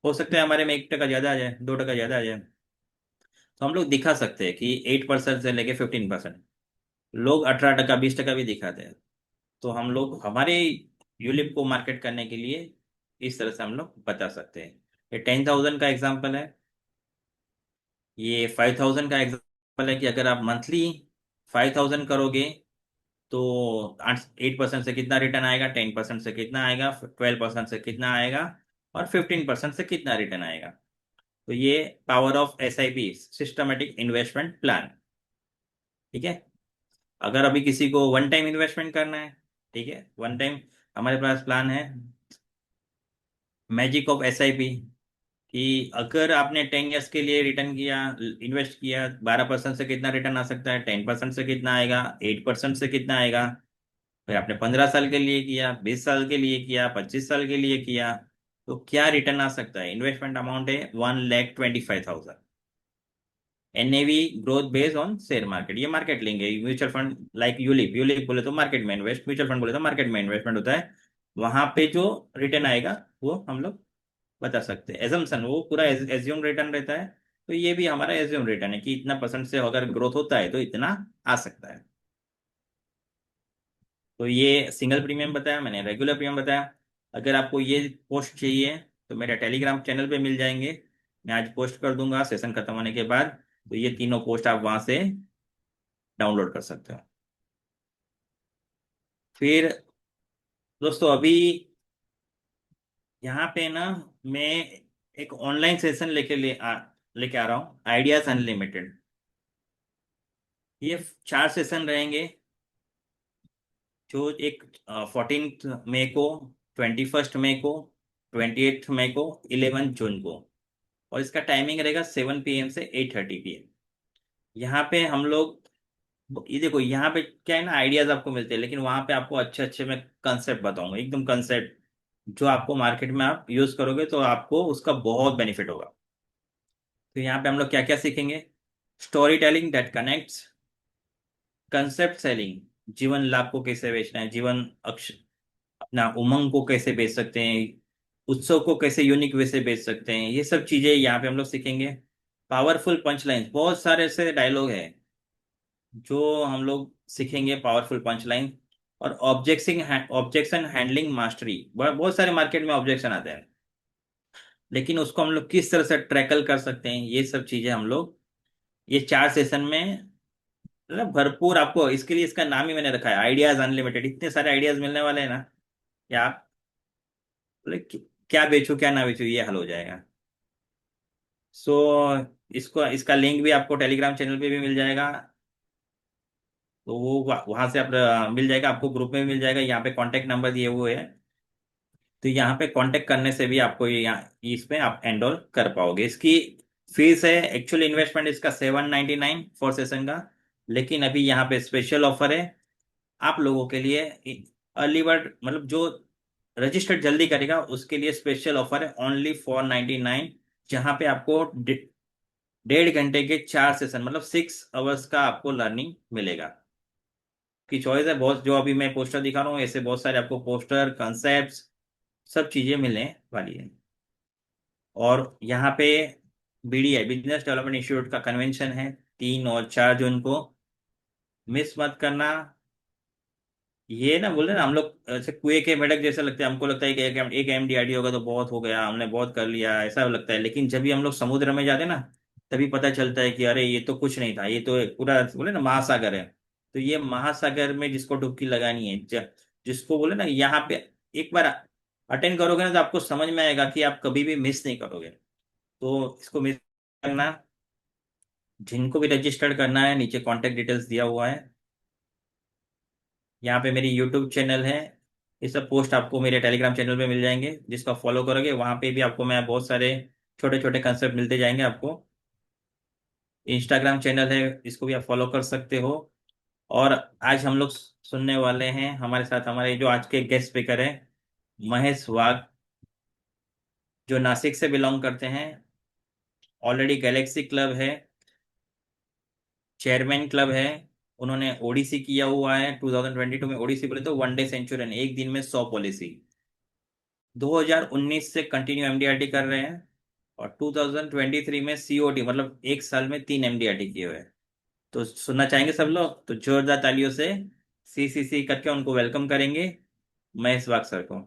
हो सकता है हमारे में 1% ज्यादा आ जाए, 2% ज्यादा आ जाए। तो हम लोग दिखा सकते हैं कि 8% से लेके 15%। लोग 18%, 20% भी दिखाते हैं। तो हम लोग हमारे यूलिप को मार्केट करने के लिए इस तरह से हम लोग बता सकते हैं। ये 10,000 का एग्जाम्पल है। ये 5,000 का एग्जाम्पल है कि अगर आप मंथली 5,000 करोगे तो 8% से कितना रिटर्न आएगा, 10% से कितना आएगा, 12% से कितना आएगा, और 15% से कितना रिटर्न आएगा। तो ये power of SIP, systematic investment plan. ठीक है। अगर अभी किसी को वन टाइम इन्वेस्टमेंट करना है, ठीक है, वन टाइम हमारे पास प्लान है मैजिक ऑफ SIP, कि अगर आपने 10 ईयर्स के लिए रिटर्न किया, इन्वेस्ट किया, 12% से कितना रिटर्न आ सकता है, 10% से कितना आएगा, 8% से कितना आएगा। फिर आपने 15 साल के लिए किया, 20 साल के लिए किया, 25 साल के लिए किया, तो क्या रिटर्न आ सकता है। इन्वेस्टमेंट अमाउंट है 1,25,000। NAV growth based on share market. ये मार्केट लेंगे mutual fund like ULIP. ULIP बोले तो मार्केट में इन्वेस्ट, म्यूचुअल फंड बोले तो मार्केट में इन्वेस्टमेंट होता है। वहां पे जो रिटर्न आएगा वो हम लोग बता सकते हैं। एजम्पशन वो पूरा एज्यूम रिटर्न रहता है। तो ये भी हमारा एज्यूम रिटर्न है कि इतना परसेंट से अगर ग्रोथ होता है तो इतना आ सकता है। तो ये सिंगल प्रीमियम बताया मैंने, रेगुलर प्रीमियम बताया। अगर आपको ये पोस्ट चाहिए तो मेरे टेलीग्राम चैनल पे मिल जाएंगे। मैं आज पोस्ट कर दूंगा सेशन खत्म होने के बाद। तो ये तीनों पोस्ट आप वहां से डाउनलोड कर सकते हो। फिर दोस्तों अभी यहाँ पे ना मैं एक ऑनलाइन सेशन लेके आ रहा हूँ, आइडियाज अनलिमिटेड। ये 4 सेशन रहेंगे। जो एक 14 मई को, 21 मई को, 28 मई को, 11 जून को। और इसका टाइमिंग रहेगा 7 PM से 8:30 PM। यहाँ पे हम लोग, ये देखो यहाँ पे क्या है ना, आइडियाज आपको मिलते हैं, लेकिन वहाँ पे आपको अच्छे अच्छे मैं कंसेप्ट बताऊंगा, एकदम कंसेप्ट जो आपको मार्केट में आप यूज करोगे तो आपको उसका बहुत बेनिफिट होगा। तो यहाँ पे हम लोग क्या क्या सीखेंगे। Story telling that connects, concept selling, जीवन लाभ को कैसे बेचना है, जीवन अक्ष अपना उमंग को कैसे बेच सकते हैं, उत्सव को कैसे यूनिक वे से बेच सकते हैं, ये सब चीजें यहाँ पे हम लोग सीखेंगे। पावरफुल पंच लाइन, बहुत सारे ऐसे डायलॉग है जो हम लोग सीखेंगे, पावरफुल पंच लाइन। और ऑब्जेक्शन हैंडलिंग मास्टरी, बहुत सारे मार्केट में ऑब्जेक्शन आते हैं, लेकिन उसको हम लोग किस तरह से ट्रैकल कर सकते हैं, ये सब चीजें हम लोग ये 4 सेशन में, मतलब भरपूर आपको। इसके लिए इसका नाम ही मैंने रखा है आइडियाज अनलिमिटेड। इतने सारे आइडियाज मिलने वाले हैं ना कि आप बोले क्या बेचूं क्या ना बेचूं, ये हल हो जाएगा। सो इसको, इसका लिंक भी आपको टेलीग्राम चैनल पे भी मिल जाएगा। तो वो वहां से आप मिल जाएगा, आपको ग्रुप में भी मिल जाएगा। यहाँ पे कांटेक्ट नंबर दिए हुए है। तो यहाँ पे कांटेक्ट करने से भी आपको ये यहाँ इसमें आप एनरोल कर पाओगे। इसकी फीस है, एक्चुअल इन्वेस्टमेंट इसका 799 फॉर सेशन का। लेकिन अभी यहाँ पे स्पेशल ऑफर है आप लोगों के लिए। अर्ली बर्ड मतलब जो रजिस्टर जल्दी करेगा उसके लिए स्पेशल ऑफर है, ओनली 499। जहाँ पे आपको 1.5 घंटे के 4 सेशन, मतलब 6 आवर्स का आपको लर्निंग मिलेगा। आपकी चॉइस है। बहुत जो अभी मैं पोस्टर दिखा रहा हूँ, ऐसे बहुत सारे आपको पोस्टर, कंसेप्ट, सब चीजें मिलने वाली है। और यहाँ पे BDI, बिजनेस डेवलपमेंट इंस्टीट्यूट का कन्वेंशन है 3 और 4 जून को। मिस मत करना। ये ना बोल रहे ना हम लोग ऐसे कुएं के मेढक जैसा लगता है, हमको लगता है कि एक MDRD होगा तो बहुत हो गया, हमने बहुत कर लिया, ऐसा लगता है। लेकिन जब भी हम लोग समुद्र में जाते हैं ना, तभी पता चलता है कि अरे ये तो कुछ नहीं था, ये तो एक पूरा बोले ना महासागर है। तो ये महासागर में जिसको डुबकी लगानी है, जिसको बोले ना यहाँ पे एक बार अटेंड करोगे ना, तो आपको समझ में आएगा कि आप कभी भी मिस नहीं करोगे। तो इसको मिस करना। जिनको भी रजिस्टर्ड करना है, नीचे कॉन्टेक्ट डिटेल्स दिया हुआ है। यहाँ पे मेरी यूट्यूब चैनल है। ये सब पोस्ट आपको मेरे टेलीग्राम चैनल पे मिल जाएंगे, जिसका फॉलो करोगे वहाँ पे भी आपको मैं बहुत सारे छोटे छोटे कंसेप्ट मिलते जाएंगे आपको। इंस्टाग्राम चैनल है, इसको भी आप फॉलो कर सकते हो। और आज हम लोग सुनने वाले हैं, हमारे साथ हमारे जो आज के गेस्ट स्पीकर हैं, महेश वाघ, जो नासिक से बिलोंग करते हैं। ऑलरेडी गैलेक्सी क्लब है, चेयरमैन क्लब है। उन्होंने ओडीसी किया हुआ है, 2022 में ओडीसी बोले तो 1 डे सेंचुरियन, एक दिन में 100 पॉलिसी। 2019 से कंटिन्यू MDRT कर रहे हैं। और 2023 में COT, मतलब एक साल में 3 MDRT किए हुए हैं। तो सुनना चाहेंगे सब लोग, तो जोरदार तालियों से CCC करके उनको वेलकम करेंगे, महेश वाग सर को।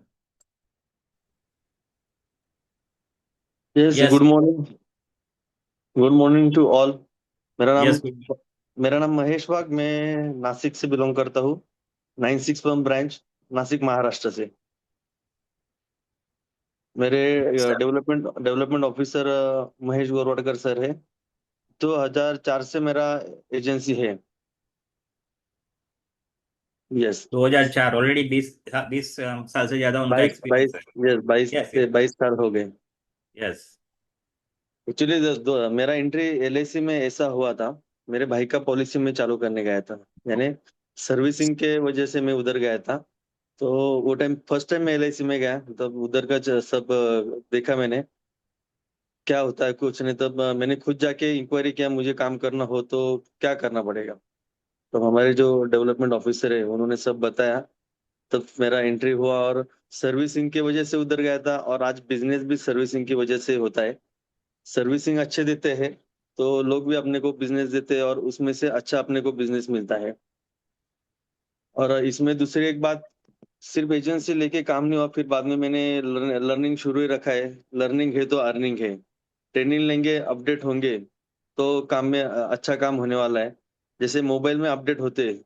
Yes, yes. Good morning. Good morning to all. मेरा नाम यस। मेरा नाम महेश वाघ। मैं नासिक से बिलोंग करता हूँ। 96 ब्रांच, नासिक महाराष्ट्र से। मेरे development development officer Mahesh Gorwadkar sir है। 2004 से मेरा एजेंसी है। यस। 2004, ऑलरेडी 20 साल से ज्यादा उनका 22 22 एक्सपीरियंस है। Yes, 22 yes. से 22 साल हो गए। यस। एक्चुअली मेरा एंट्री LIC में ऐसा हुआ था। मेरे भाई का पॉलिसी में चालू करने गया था, यानी सर्विसिंग के वजह से मैं उधर गया था। तो वो टाइम फर्स्ट टाइम मैं LIC में गया, तब उधर का सब देखा मैंने, क्या होता है कुछ नहीं। तब मैंने खुद जाके इंक्वायरी किया, मुझे काम करना हो तो क्या करना पड़ेगा। तब हमारे जो डेवलपमेंट ऑफिसर है उन्होंने सब बताया। तब मेरा एंट्री हुआ और सर्विसिंग की वजह से उधर गया था। और आज बिजनेस भी सर्विसिंग की वजह से होता है। सर्विसिंग अच्छे देते हैं तो लोग भी अपने को बिजनेस देते हैं, और उसमें से अच्छा अपने को बिजनेस मिलता है। और इसमें दूसरी एक बात, सिर्फ एजेंसी लेके काम नहीं हुआ, फिर बाद में मैंने लर्निंग शुरू ही रखा है। लर्निंग है तो अर्निंग है। ट्रेनिंग लेंगे, अपडेट होंगे, तो काम में अच्छा काम होने वाला है। जैसे मोबाइल में अपडेट होते हैं,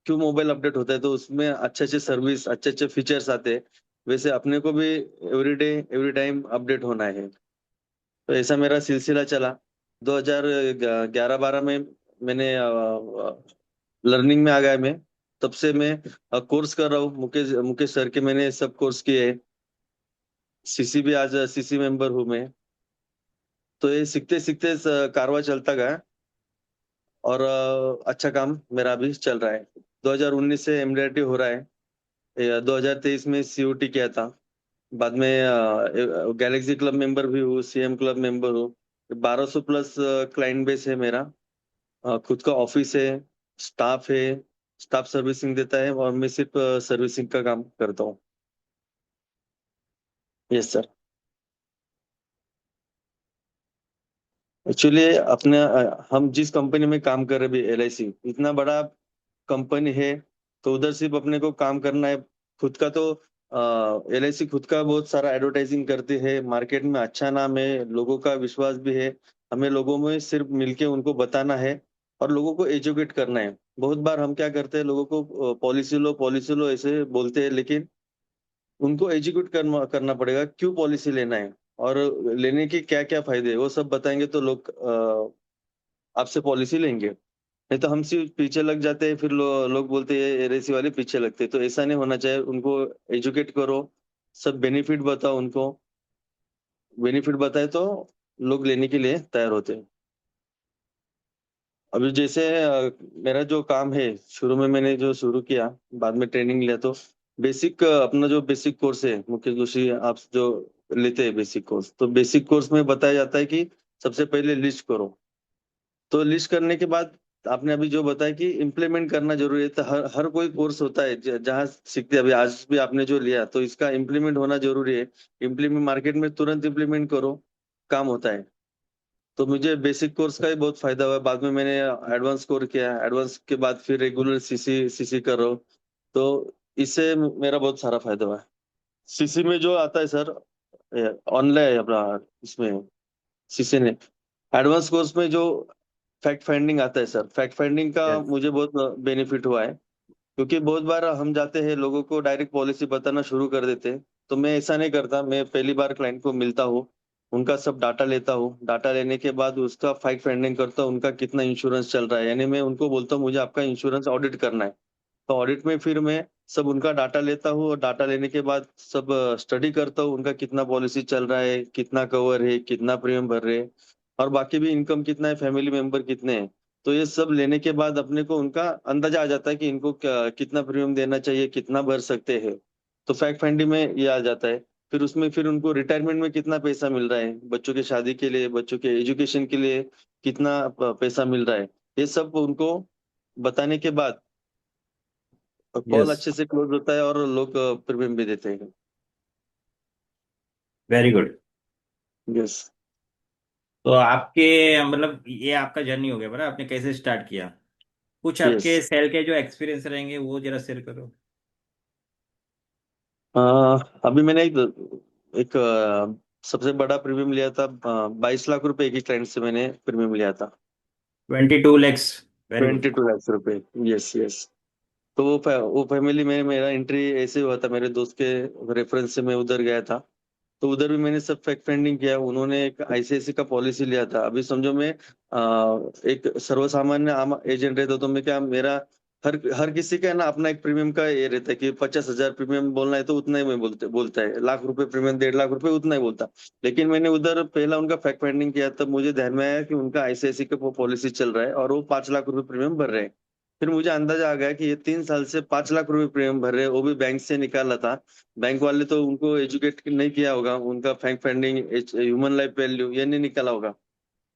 क्यों मोबाइल अपडेट होता है, तो उसमें अच्छे अच्छे सर्विस, अच्छे अच्छे फीचर्स आते हैं। वैसे अपने को भी every day every time update होना है। तो ऐसा मेरा सिलसिला चला। 2011-12 में मैंने लर्निंग में आ गया मैं। तब से मैं कोर्स कर रहा हूँ, मुकेश मुकेश सर के मैंने सब कोर्स किए हैं। CC भी, आज CC मेंबर हूँ मैं। तो ये सीखते सीखते कारवा चलता गया। और अच्छा काम मेरा अभी चल रहा है। 2019 से MDRT हो रहा है। 2023 में COT किया था। बाद में गैलेक्सी क्लब मेंबर भी हूँ, CM क्लब मेंबर हूँ। 1200 प्लस क्लाइंट बेस है मेरा। खुद का ऑफिस है, स्टाफ है। स्टाफ सर्विसिंग देता है और मैं सिर्फ सर्विसिंग का काम करता हूँ। Yes sir. एक्चुअली अपने हम जिस कंपनी में काम कर रहे हैं, LIC इतना बड़ा कंपनी है। तो उधर सिर्फ अपने को काम करना है। खुद का तो LIC खुद का बहुत सारा एडवर्टाइजिंग करती है, मार्केट में अच्छा नाम है, लोगों का विश्वास भी है। हमें लोगों में सिर्फ मिलके उनको बताना है और लोगों को एजुकेट करना है। बहुत बार हम क्या करते हैं, लोगों को पॉलिसी लो ऐसे बोलते हैं, लेकिन उनको एजुकेट करना पड़ेगा, क्यों पॉलिसी लेना है और लेने के क्या क्या फायदे हैं, वो सब बताएंगे तो लोग आपसे पॉलिसी लेंगे। नहीं तो हम सिर्फ पीछे लग जाते हैं, फिर लोग बोलते हैं LIC वाले पीछे लगते हैं। तो ऐसा नहीं होना चाहिए, उनको एजुकेट करो, सब बेनिफिट बताओ उनको। बेनिफिट बताए तो लोग लेने के लिए तैयार होते हैं। अभी जैसे मेरा जो काम है, शुरू में मैंने जो शुरू किया, बाद में ट्रेनिंग लिया, तो बेसिक अपना जो बेसिक कोर्स है, मुकेश जोशी आप जो लेते हैं बेसिक कोर्स, तो बेसिक कोर्स में बताया जाता है कि सबसे पहले लिस्ट करो। तो लिस्ट करने के बाद आपने अभी जो बताया कि इम्प्लीमेंट करना जरूरी है, तो हर हर कोई कोर्स होता है जहाँ सीखते हैं। अभी आज भी आपने जो लिया तो इसका इम्प्लीमेंट होना जरूरी है। इम्प्लीमेंट मार्केट में तुरंत इम्प्लीमेंट करो, काम होता है। तो मुझे बेसिक कोर्स का ही बहुत फायदा हुआ। बाद में मैंने एडवांस कोर्स किया, एडवांस के बाद फिर रेगुलर सीसी सीसी कर रहा हूँ। तो इससे मेरा बहुत सारा फायदा हुआ है। सीसी में जो आता है सर, ऑनलाइन अपना, इसमें सीसी ने एडवांस कोर्स में जो फैक्ट फाइंडिंग आता है सर, फैक्ट फाइंडिंग का यस। मुझे बहुत बेनिफिट हुआ है। क्योंकि बहुत बार हम जाते हैं, लोगों को डायरेक्ट पॉलिसी बताना शुरू कर देते हैं। तो मैं ऐसा नहीं करता, मैं पहली बार क्लाइंट को मिलता हूँ, उनका सब डाटा लेता हूँ। डाटा लेने के बाद उसका फैक्ट फाइंडिंग करता हूँ, उनका कितना इंश्योरेंस चल रहा है। यानी मैं उनको बोलता हूँ मुझे आपका इंश्योरेंस ऑडिट करना है। तो ऑडिट में फिर मैं सब उनका डाटा लेता हूँ, और डाटा लेने के बाद सब स्टडी करता हूँ, उनका कितना पॉलिसी चल रहा है, कितना कवर है, कितना प्रीमियम भर रहे हैं, और बाकी भी इनकम कितना है, फैमिली मेंबर कितने हैं। तो ये सब लेने के बाद अपने को उनका अंदाजा आ जाता है कि इनको कितना प्रीमियम देना चाहिए, कितना भर सकते हैं। तो फैक्ट फाइंडिंग में ये आ जाता है। फिर उसमें फिर उनको रिटायरमेंट में कितना पैसा मिल रहा है, बच्चों के शादी के लिए, बच्चों के एजुकेशन के लिए कितना पैसा मिल रहा है, ये सब उनको बताने के बाद कॉल यस। अच्छे से क्लोज होता है, और लोग प्रीमियम भी देते हैं। Very good. यस। तो आपके मतलब ये आपका जर्नी हो गया बड़ा, आपने कैसे स्टार्ट किया? कुछ यस। आपके सेल के जो एक्सपीरियंस रहेंगे वो जरा शेयर करो। अभी मैंने एक सबसे बड़ा प्रीमियम लिया था। 22 लाख रुपए एक ही क्लाइंट से मैंने प्रीमियम लिया था। 22 lakhs। Very good. 22 लाख रुपए। Yes yes. तो वो फैमिली में मेरा एंट्री ऐसे हुआ था, मेरे दोस्त के रेफरेंस से मैं उधर गया था। तो उधर भी मैंने सब फैक्ट फाइंडिंग किया। उन्होंने एक आईसीआईसी का पॉलिसी लिया था। अभी समझो मैं एक सर्वसामान्य आम एजेंट रहता, तो मैं क्या, मेरा हर हर किसी का है ना अपना एक प्रीमियम का ये रहता है कि 50,000 प्रीमियम बोलना है तो उतना ही मैं बोलता है, लाख रुपए प्रीमियम, 1.5 लाख रुपए उतना ही बोलता। लेकिन मैंने उधर पहला उनका फैक्ट फाइंडिंग किया, तब मुझे ध्यान में आया कि उनका आईसीआईसी का पॉलिसी चल रहा है और वो 5 लाख रुपए प्रीमियम भर रहे हैं। फिर मुझे अंदाजा आ गया कि ये 3 साल से 5 लाख रुपए प्रीमियम भर रहे हैं, वो भी बैंक से निकाला था। बैंक वाले तो उनको एजुकेट नहीं किया होगा, उनका fact finding, human life value ये नहीं निकाला होगा।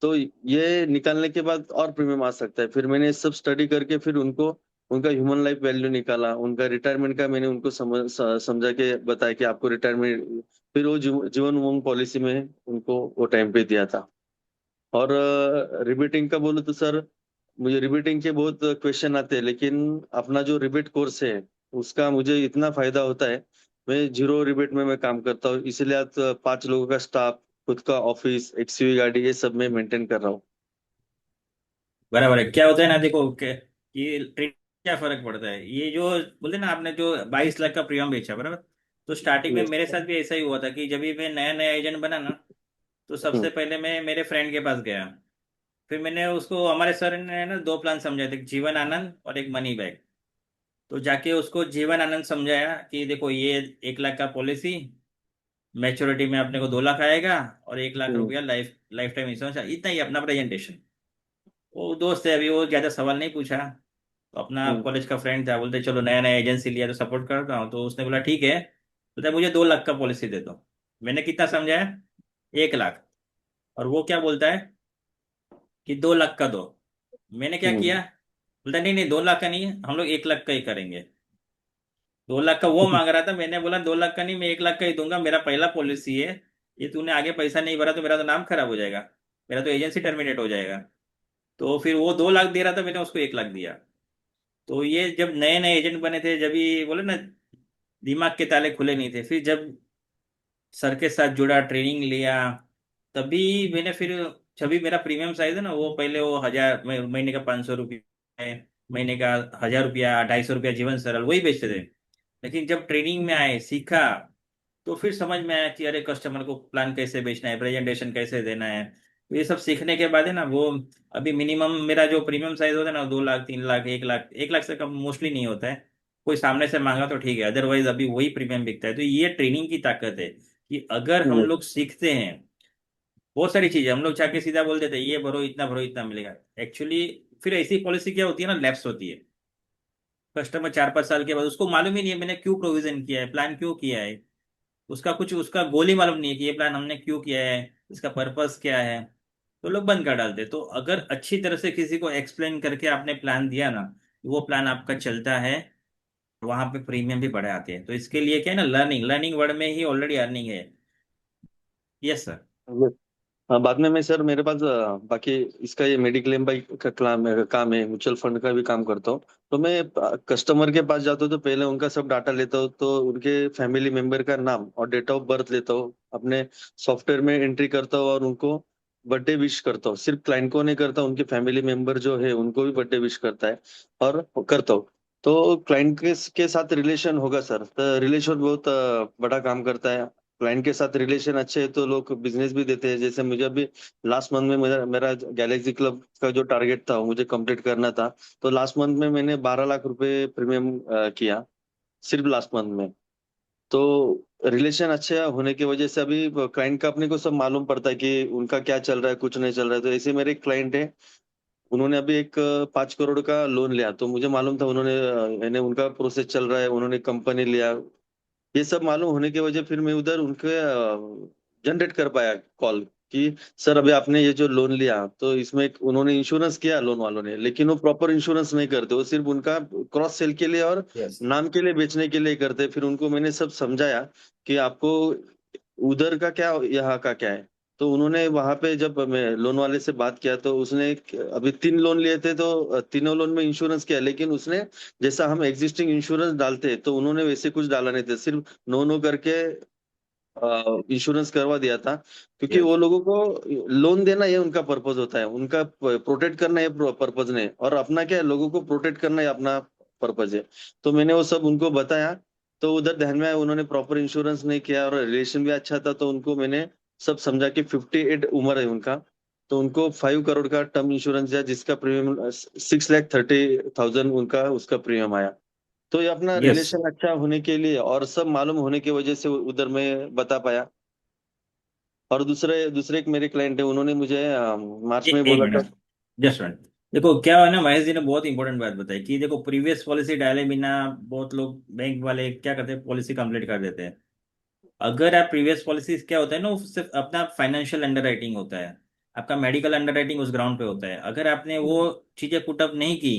तो ये निकालने के बाद और प्रीमियम आ सकता है। फिर मैंने सब स्टडी करके फिर उनको उनका ह्यूमन लाइफ वैल्यू निकाला, उनका रिटायरमेंट का मैंने उनको समझा के बताया कि आपको रिटायरमेंट, फिर वो जीवन उमंग पॉलिसी में उनको वो टाइम पे दिया था। और रिबेटिंग का बोलो तो सर, मुझे रिबेटिंग के बहुत क्वेश्चन आते हैं, लेकिन अपना जो रिबेट कोर्स है उसका मुझे इतना फायदा होता है। मैं जीरो रिबेट में मैं काम करता हूँ, इसलिए आज 5 लोगों का स्टाफ, खुद का ऑफिस, एक्सयूवी गाड़ी, ये सब मैं मेंटेन कर रहा हूँ। बराबर है। क्या होता है ना, देखो ये ट्रेड क्या फर्क पड़ता है, ये जो बोलते ना आपने जो 22 लाख का प्रीमियम बेचा बराबर। तो स्टार्टिंग में यस। मेरे साथ भी ऐसा ही हुआ था कि जब भी मैं नया नया एजेंट बना ना, तो सबसे हम्म। पहले मैं मेरे फ्रेंड के पास गया। फिर मैंने उसको, हमारे सर ने ना दो प्लान समझाए थे, एक जीवन आनंद और एक मनी बैग। तो जाके उसको जीवन आनंद समझाया कि देखो ये 1 लाख का पॉलिसी, मैच्योरिटी में अपने को 2 लाख आएगा, और 1 लाख हम्म। रुपया लाइफ लाइफ टाइम इंश्योरेंस, इतना ही अपना प्रेजेंटेशन। वो दोस्त है, अभी वो ज्यादा सवाल नहीं पूछा। तो अपना हम्म। कॉलेज का फ्रेंड था, बोलते चलो नया नया एजेंसी लिया तो सपोर्ट करता हूँ। तो उसने बोला ठीक है, बोलता मुझे 2 लाख का पॉलिसी दे दो। मैंने कितना समझाया? 1 लाख। और वो क्या बोलता है कि 2 लाख का दो। मैंने क्या हम्म। किया, बोलता नहीं नहीं 2 लाख का नहीं है, हम लोग 1 लाख का ही करेंगे। 2 लाख का वो मांग रहा था, मैंने बोला 2 लाख का नहीं, मैं 1 लाख का ही दूंगा, मेरा पहला पॉलिसी है। ये तूने आगे पैसा नहीं भरा तो मेरा तो नाम खराब हो जाएगा, मेरा तो एजेंसी टर्मिनेट हो जाएगा। तो फिर वो 2 लाख दे रहा था, मैंने उसको 1 लाख दिया। तो ये जब नए नए एजेंट बने थे, जब ये बोले ना दिमाग के ताले खुले नहीं थे, फिर जब सर के साथ जुड़ा, ट्रेनिंग लिया, तभी मैंने फिर, जब भी मेरा प्रीमियम साइज है ना, वो पहले वो 1000, महीने का 500 रुपये, महीने का 1000 रुपया, 250 रुपया जीवन सरल वही बेचते थे। लेकिन जब ट्रेनिंग में आए, सीखा, तो फिर समझ में आया कि अरे कस्टमर को प्लान कैसे बेचना है, प्रेजेंटेशन कैसे देना है। तो ये सब सीखने के बाद है ना वो, अभी मिनिमम मेरा जो प्रीमियम साइज होता है ना, 2 लाख, 3 लाख, 1 लाख, 1 लाख से कम मोस्टली नहीं होता है। कोई सामने से मांगा तो ठीक है, अदरवाइज अभी वही प्रीमियम बिकता है। तो ये ट्रेनिंग की ताकत है कि अगर हम हम्म। लोग सीखते हैं, बहुत सारी चीजें हम लोग जाके सीधा बोल देते हैं ये भरो इतना मिलेगा। एक्चुअली फिर ऐसी पॉलिसी क्या होती है ना, लैप्स होती है। कस्टमर 4-5 साल के बाद उसको मालूम ही नहीं है मैंने क्यों प्रोविजन किया है, प्लान क्यों किया है। उसका कुछ उसका गोल ही मालूम नहीं है कि ये प्लान हमने क्यों किया है, इसका पर्पस क्या है। तो लोग बंद कर डालते। तो अगर अच्छी तरह से किसी को एक्सप्लेन करके आपने प्लान दिया ना, वो प्लान आपका चलता है, वहां पे प्रीमियम भी बढ़े आते हैं। तो इसके लिए क्या है ना, लर्निंग लर्निंग वर्ड में ही ऑलरेडी अर्निंग है। Yes sir. हाँ, बाद में मैं सर मेरे पास बाकी इसका ये मेडिक्लेम बाई का काम है, म्यूचुअल फंड का भी काम करता हूँ। तो मैं कस्टमर के पास जाता हूँ तो पहले उनका सब डाटा लेता हूँ, तो उनके फैमिली मेंबर का नाम और डेट ऑफ बर्थ लेता हूँ, अपने सॉफ्टवेयर में एंट्री करता हूँ और उनको बर्थडे विश करता हूँ। सिर्फ क्लाइंट को नहीं करता, उनके फैमिली मेंबर जो है उनको भी बर्थडे विश करता है और करता हूँ। तो क्लाइंट के साथ रिलेशन होगा सर, तो रिलेशन बहुत बड़ा काम करता है। क्लाइंट के साथ रिलेशन अच्छे है तो लोग बिजनेस भी देते हैं। जैसे मुझे अभी लास्ट मंथ में मेरा मेरा गैलेक्सी क्लब का जो टारगेट था वो मुझे कंप्लीट करना था। तो लास्ट मंथ में मैंने 12 लाख रुपए प्रीमियम किया, सिर्फ लास्ट मंथ में। तो रिलेशन अच्छे होने की वजह से अभी क्लाइंट का अपने को सब मालूम पड़ता है कि उनका क्या चल रहा है, कुछ नहीं चल रहा है। तो ऐसे मेरे एक क्लाइंट है, उन्होंने अभी एक 5 करोड़ का लोन लिया, तो मुझे मालूम था उन्होंने यानी उनका प्रोसेस चल रहा है, उन्होंने कंपनी लिया। ये सब मालूम होने की वजह फिर मैं उधर उनके जनरेट कर पाया कॉल कि सर अभी आपने ये जो लोन लिया तो इसमें उन्होंने इंश्योरेंस किया लोन वालों ने, लेकिन वो प्रॉपर इंश्योरेंस नहीं करते, वो सिर्फ उनका क्रॉस सेल के लिए और यस। नाम के लिए बेचने के लिए करते। फिर उनको मैंने सब समझाया कि आपको उधर का क्या यहाँ का क्या है। तो उन्होंने वहां पे जब मैं लोन वाले से बात किया तो उसने अभी 3 लोन लिए थे, तो तीनों लोन में इंश्योरेंस किया, लेकिन उसने जैसा हम एग्जिस्टिंग इंश्योरेंस डालते हैं तो उन्होंने वैसे कुछ डाला नहीं था, सिर्फ नो नो करके इंश्योरेंस करवा दिया था। क्योंकि यस। वो लोगों को लोन देना ये उनका पर्पज होता है, उनका प्रोटेक्ट करना ये पर्पज नहीं, और अपना क्या है, लोगों को प्रोटेक्ट करना ये अपना पर्पज है। तो मैंने वो सब उनको बताया, तो उधर ध्यान में आया, उन्होंने प्रॉपर इंश्योरेंस नहीं किया और रिलेशन भी अच्छा था, तो उनको मैंने सब समझा कि 58 उम्र है उनका, तो उनको 5 करोड़ का टर्म इंश्योरेंस दिया, जिसका प्रीमियम 6,30,000 उनका उसका प्रीमियम आया। तो ये अपना यस। रिलेशन अच्छा होने के लिए और सब मालूम होने की वजह से उधर मैं बता पाया। और दूसरे दूसरे एक मेरे क्लाइंट है, उन्होंने मुझे मार्च में एक बोला था। Minute, just minute. देखो क्या है ना, महेश जी ने बहुत इंपॉर्टेंट बात बताई कि देखो प्रीवियस पॉलिसी डाले बिना बहुत लोग बैंक वाले क्या करते हैं, पॉलिसी कंप्लीट कर देते हैं। अगर आप प्रीवियस पॉलिसी क्या होता है ना, वो सिर्फ अपना फाइनेंशियल अंडरराइटिंग होता है, आपका मेडिकल अंडरराइटिंग उस ग्राउंड पे होता है। अगर आपने वो चीजें पुटअप नहीं की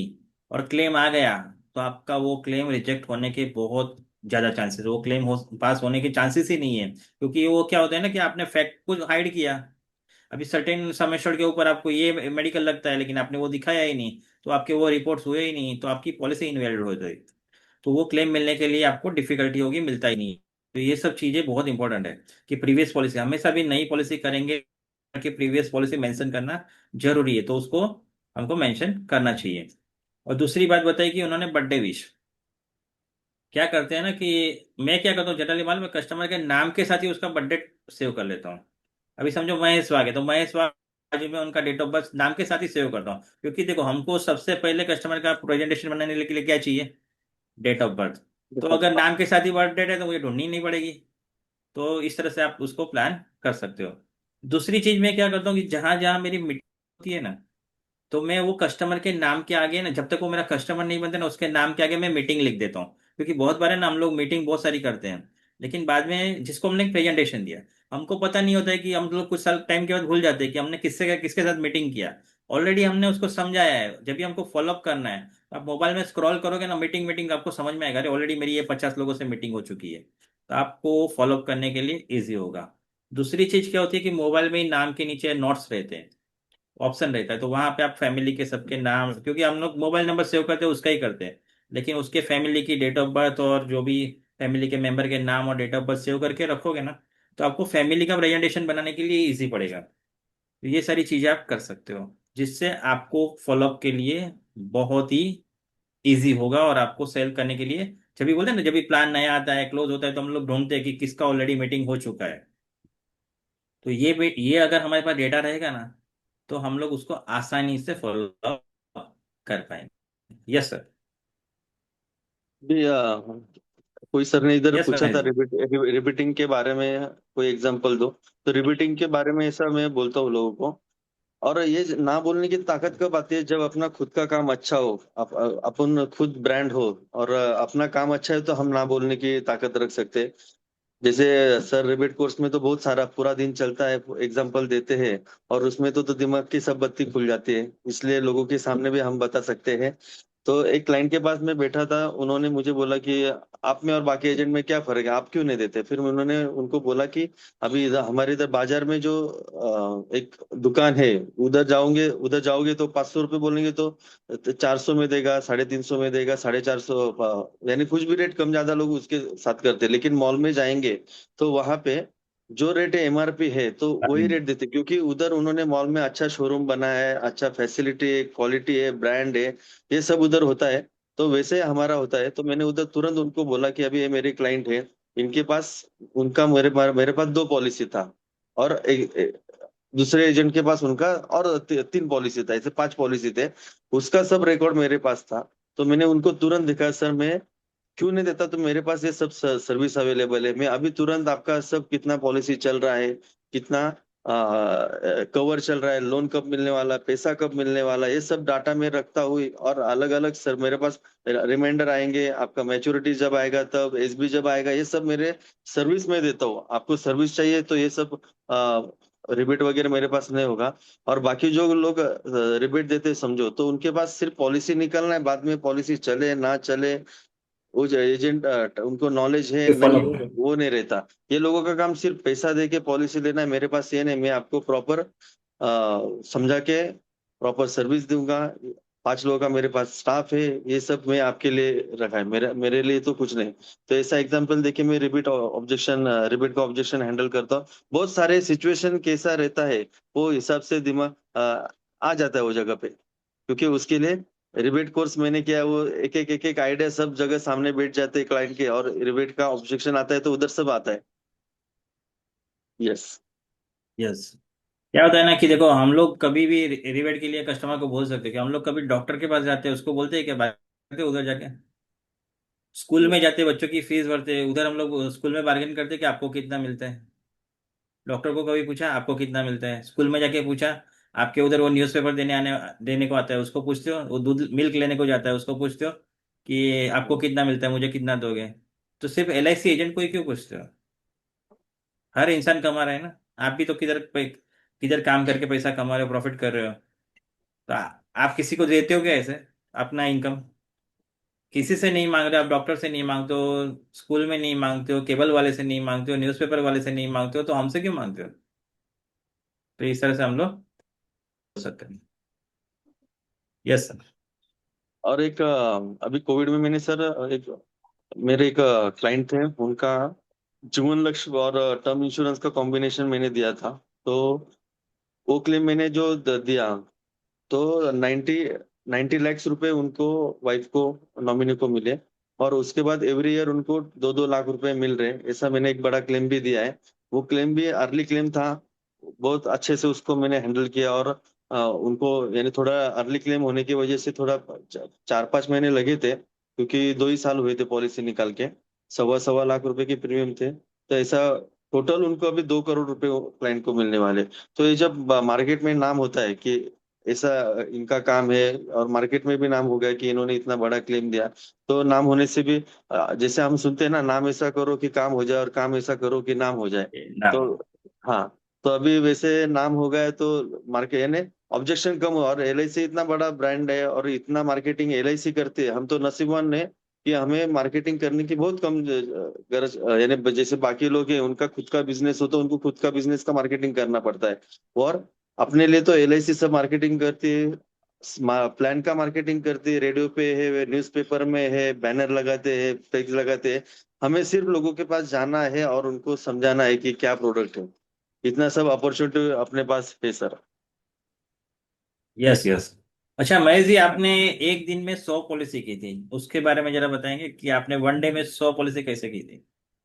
और क्लेम आ गया, तो आपका वो क्लेम रिजेक्ट होने के बहुत ज्यादा चांसेस, वो क्लेम पास होने के चांसेस ही नहीं है। क्योंकि वो क्या होता है ना कि आपने फैक्ट को हाइड किया। अभी सर्टेन समेशर के ऊपर आपको ये मेडिकल लगता है, लेकिन आपने वो दिखाया ही नहीं, तो आपके वो रिपोर्ट्स हुए ही नहीं, तो आपकी पॉलिसी इनवैलिड हो जाएगी। तो वो क्लेम मिलने के लिए आपको डिफिकल्टी होगी, मिलता ही नहीं। तो ये सब चीजें बहुत इंपॉर्टेंट है कि प्रीवियस पॉलिसी हमेशा भी नई पॉलिसी करेंगे कि प्रीवियस पॉलिसी मेंशन करना जरूरी है, तो उसको हमको मेंशन करना चाहिए। और दूसरी बात बताई कि उन्होंने बर्थडे विश क्या करते हैं ना कि मैं क्या करता हूँ जनरली, मालूम है, कस्टमर के नाम के साथ ही उसका बर्थडे सेव कर लेता हूँ। अभी समझो महेश वाग है, तो महेश वाग जी में उनका डेट ऑफ बर्थ नाम के साथ ही सेव करता हूँ। क्योंकि देखो हमको सबसे पहले कस्टमर का प्रेजेंटेशन बनाने के लिए क्या चाहिए, डेट ऑफ बर्थ। तो अगर नाम के साथ ही बर्थ डेट है तो मुझे ढूंढनी नहीं पड़ेगी। तो इस तरह से आप उसको प्लान कर सकते हो। दूसरी चीज मैं क्या करता हूँ कि जहां जहां मेरी मीटिंग होती है ना, तो मैं वो कस्टमर के नाम के आगे ना, जब तक वो मेरा कस्टमर नहीं बनता ना, उसके नाम के आगे मैं मीटिंग लिख देता हूँ। क्योंकि बहुत बार है ना, हम लोग मीटिंग बहुत सारी करते हैं, लेकिन बाद में जिसको हमने प्रेजेंटेशन दिया, हमको पता नहीं होता है कि हम लोग कुछ साल टाइम के बाद भूल जाते हैं कि हमने किससे किसके साथ मीटिंग किया। ऑलरेडी हमने उसको समझाया है, जब भी हमको फॉलोअप करना है, आप मोबाइल में स्क्रॉल करोगे ना, मीटिंग मीटिंग आपको समझ में आएगा, अरे ऑलरेडी मेरी ये 50 लोगों से मीटिंग हो चुकी है। तो आपको फॉलोअप करने के लिए ईजी होगा। दूसरी चीज क्या होती है कि मोबाइल में ही नाम के नीचे नोट्स रहते हैं, ऑप्शन रहता है, तो वहां पे आप फैमिली के सबके नाम, क्योंकि हम लोग मोबाइल नंबर सेव करते हैं उसका ही करते हैं, लेकिन उसके फैमिली की डेट ऑफ बर्थ और जो भी फैमिली के मेंबर के नाम और डेट ऑफ बर्थ सेव करके रखोगे ना, तो आपको फैमिली का प्रेजेंटेशन बनाने के लिए इजी पड़ेगा। तो ये सारी चीजें आप कर सकते हो, जिससे आपको फॉलोअप के लिए बहुत ही इजी होगा। और आपको सेल करने के लिए, जब भी बोलते हैं ना, जब भी प्लान नया आता है क्लोज होता है, तो हम लोग ढूंढते हैं कि किसका ऑलरेडी मीटिंग हो चुका है। तो ये अगर हमारे पास डेटा रहेगा ना, तो हम लोग उसको आसानी से फॉलो कर पाएंगे। Yes sir. भी कोई सर ने इधर यस पूछा महेश था जी। रिबीटिंग के बारे में, कोई एग्जांपल दो। तो रिबीटिंग के बारे में ऐसा मैं बोलता हूँ लोगों को। और ये ना बोलने की ताकत कब आती है, जब अपना खुद का काम अच्छा हो, अपन खुद ब्रांड हो और अपना काम अच्छा है, तो हम ना बोलने की ताकत रख सकते हैं। जैसे सर रिबेट कोर्स में तो बहुत सारा पूरा दिन चलता है, एग्जाम्पल देते हैं, और उसमें तो दिमाग की सब बत्ती खुल जाती है, इसलिए लोगों के सामने भी हम बता सकते हैं। तो एक क्लाइंट के पास मैं बैठा था, उन्होंने मुझे बोला कि आप में और बाकी एजेंट में क्या फर्क है, आप क्यों नहीं देते? फिर उन्होंने उनको बोला कि अभी इधर हमारे इधर बाजार में जो एक दुकान है, उधर जाओगे तो 500 रुपये बोलेंगे तो 400 में देगा, 350 में देगा, 450, यानी कुछ भी रेट कम ज्यादा लोग उसके साथ करते हैं। लेकिन मॉल में जाएंगे तो वहां पे जो रेट है एमआरपी है, तो वही रेट देते, क्योंकि उधर उन्होंने मॉल में अच्छा शोरूम बनाया है, अच्छा फैसिलिटी है, क्वालिटी है, ब्रांड है, ये सब उधर होता है। तो वैसे हमारा होता है। तो मैंने उधर तुरंत उनको बोला कि अभी ये मेरे क्लाइंट है, इनके पास उनका मेरे पास दो पॉलिसी था, और दूसरे एजेंट के पास उनका और तीन पॉलिसी था, ऐसे पांच पॉलिसी थे। उसका सब रिकॉर्ड मेरे पास था। तो मैंने उनको तुरंत दिखाया, सर मैं क्यों नहीं देता, तो मेरे पास ये सब सर्विस अवेलेबल है, मैं अभी तुरंत आपका सब कितना पॉलिसी चल रहा है, कितना कवर चल रहा है, लोन कब मिलने वाला है, पैसा कब मिलने वाला है, ये सब डाटा में रखता हुई, और अलग अलग सर मेरे पास रिमाइंडर आएंगे, आपका मैच्योरिटी जब आएगा, तब एसबी जब आएगा, ये सब मेरे सर्विस में देता हूँ। आपको सर्विस चाहिए तो ये सब रिबेट वगैरह मेरे पास नहीं होगा। और बाकी जो लोग रिबेट देते समझो, तो उनके पास सिर्फ पॉलिसी निकलना है, बाद में पॉलिसी चले ना चले, वो जो एजेंट उनको नॉलेज है फॉलो नहीं है, करें। वो नहीं रहता। ये लोगों का काम सिर्फ पैसा दे के पॉलिसी लेना है, मेरे पास ये नहीं, मैं आपको प्रॉपर समझा के प्रॉपर सर्विस दूंगा। 5 लोगों का मेरे पास स्टाफ है, ये सब मैं आपके लिए रखा है, मेरे मेरे लिए तो कुछ नहीं। तो ऐसा एग्जांपल देके मैं रिपीट का ऑब्जेक्शन हैंडल करता हूँ। बहुत सारे सिचुएशन कैसा रहता है, वो हिसाब से दिमाग आ जाता है वो जगह पे, क्योंकि उसके लिए रिबेट कोर्स मैंने किया है। वो एक एक आइडिया सब जगह सामने बैठ जाते हैं क्लाइंट के, और रिबेट का ऑब्जेक्शन आता है तो उधर सब आता है। यस। यस। क्या होता है ना कि देखो, हम लोग कभी भी रिबेट के लिए कस्टमर को बोल सकते हैं कि हम लोग कभी डॉक्टर के पास जाते हैं, उसको बोलते हैं कि भाई उधर जाके, स्कूल में जाते बच्चों की फीस भरते हैं, उधर हम लोग स्कूल में बार्गेन करते हैं कि आपको कितना मिलता है। डॉक्टर को कभी पूछा आपको कितना मिलता है, स्कूल में जाके पूछा, आपके उधर वो न्यूज़पेपर देने को आता है उसको पूछते हो, वो दूध मिल्क लेने को जाता है उसको पूछते हो कि आपको कितना मिलता है, मुझे कितना दोगे। तो सिर्फ एलआईसी एजेंट को ही क्यों पूछते हो? हर इंसान कमा रहा है ना। आप भी तो किधर काम करके पैसा कमा रहे हो, प्रॉफिट कर रहे हो। तो आप किसी को देते हो क्या ऐसे अपना इनकम? किसी से नहीं मांग रहे, आप डॉक्टर से नहीं मांगते हो, स्कूल में नहीं मांगते हो, केबल वाले से नहीं मांगते हो, न्यूज़पेपर वाले से नहीं मांगते हो, तो हमसे क्यों मांगते हो? तो इस तरह से हम लोग हो सकते हैं। Yes sir. और एक अभी कोविड में मैंने सर एक मेरे एक क्लाइंट थे, उनका जीवन लक्ष्य और टर्म इंश्योरेंस का कॉम्बिनेशन मैंने दिया था। तो वो क्लेम मैंने जो दिया, तो 90 90 लाख रुपए उनको, वाइफ को, नॉमिनी को मिले। और उसके बाद एवरी ईयर उनको 2 2 लाख रुपए मिल रहे हैं, ऐसा मैंने एक बड़ा क्लेम भी दिया है। वो क्लेम भी अर्ली क्लेम था, बहुत अच्छे से उसको मैंने हैंडल किया। और उनको यानी थोड़ा अर्ली क्लेम होने की वजह से थोड़ा 4 5 महीने लगे थे, क्योंकि 2 ही साल हुए थे पॉलिसी निकाल के। 1.25 1.25 लाख रुपए की प्रीमियम थे, तो ऐसा टोटल उनको अभी 2 करोड़ रुपए क्लाइंट को मिलने वाले। तो ये जब मार्केट में नाम होता है कि ऐसा इनका काम है, और मार्केट में भी नाम हो गया कि इन्होंने इतना बड़ा क्लेम दिया, तो नाम होने से भी जैसे हम सुनते हैं ना, नाम ऐसा करो कि काम हो जाए, और काम ऐसा करो कि नाम हो जाए। नाम। तो हाँ, तो अभी वैसे नाम हो गया है, तो मार्केट यानी ऑब्जेक्शन कम हुआ। और एलआईसी इतना बड़ा ब्रांड है, और इतना मार्केटिंग एलआईसी करती है, हम तो नसीबवान है कि हमें मार्केटिंग करने की बहुत कम गरज, यानी जैसे बाकी लोग हैं उनका खुद का बिजनेस हो, तो उनको खुद का बिजनेस का मार्केटिंग करना पड़ता है। और अपने लिए तो एलआईसी सब मार्केटिंग करती है, प्लान का मार्केटिंग करती है, रेडियो पे है, न्यूज़पेपर में है, बैनर लगाते हैं, फ्लेक्स लगाते हैं। हमें सिर्फ लोगों के पास जाना है और उनको समझाना है कि क्या प्रोडक्ट है। इतना सब अपॉर्चुनिटी अपने पास है सर। Yes yes. अच्छा महेश जी, आपने एक दिन में 100 पॉलिसी की थी, उसके बारे में जरा बताएंगे कि आपने वन डे में 100 पॉलिसी कैसे की थी?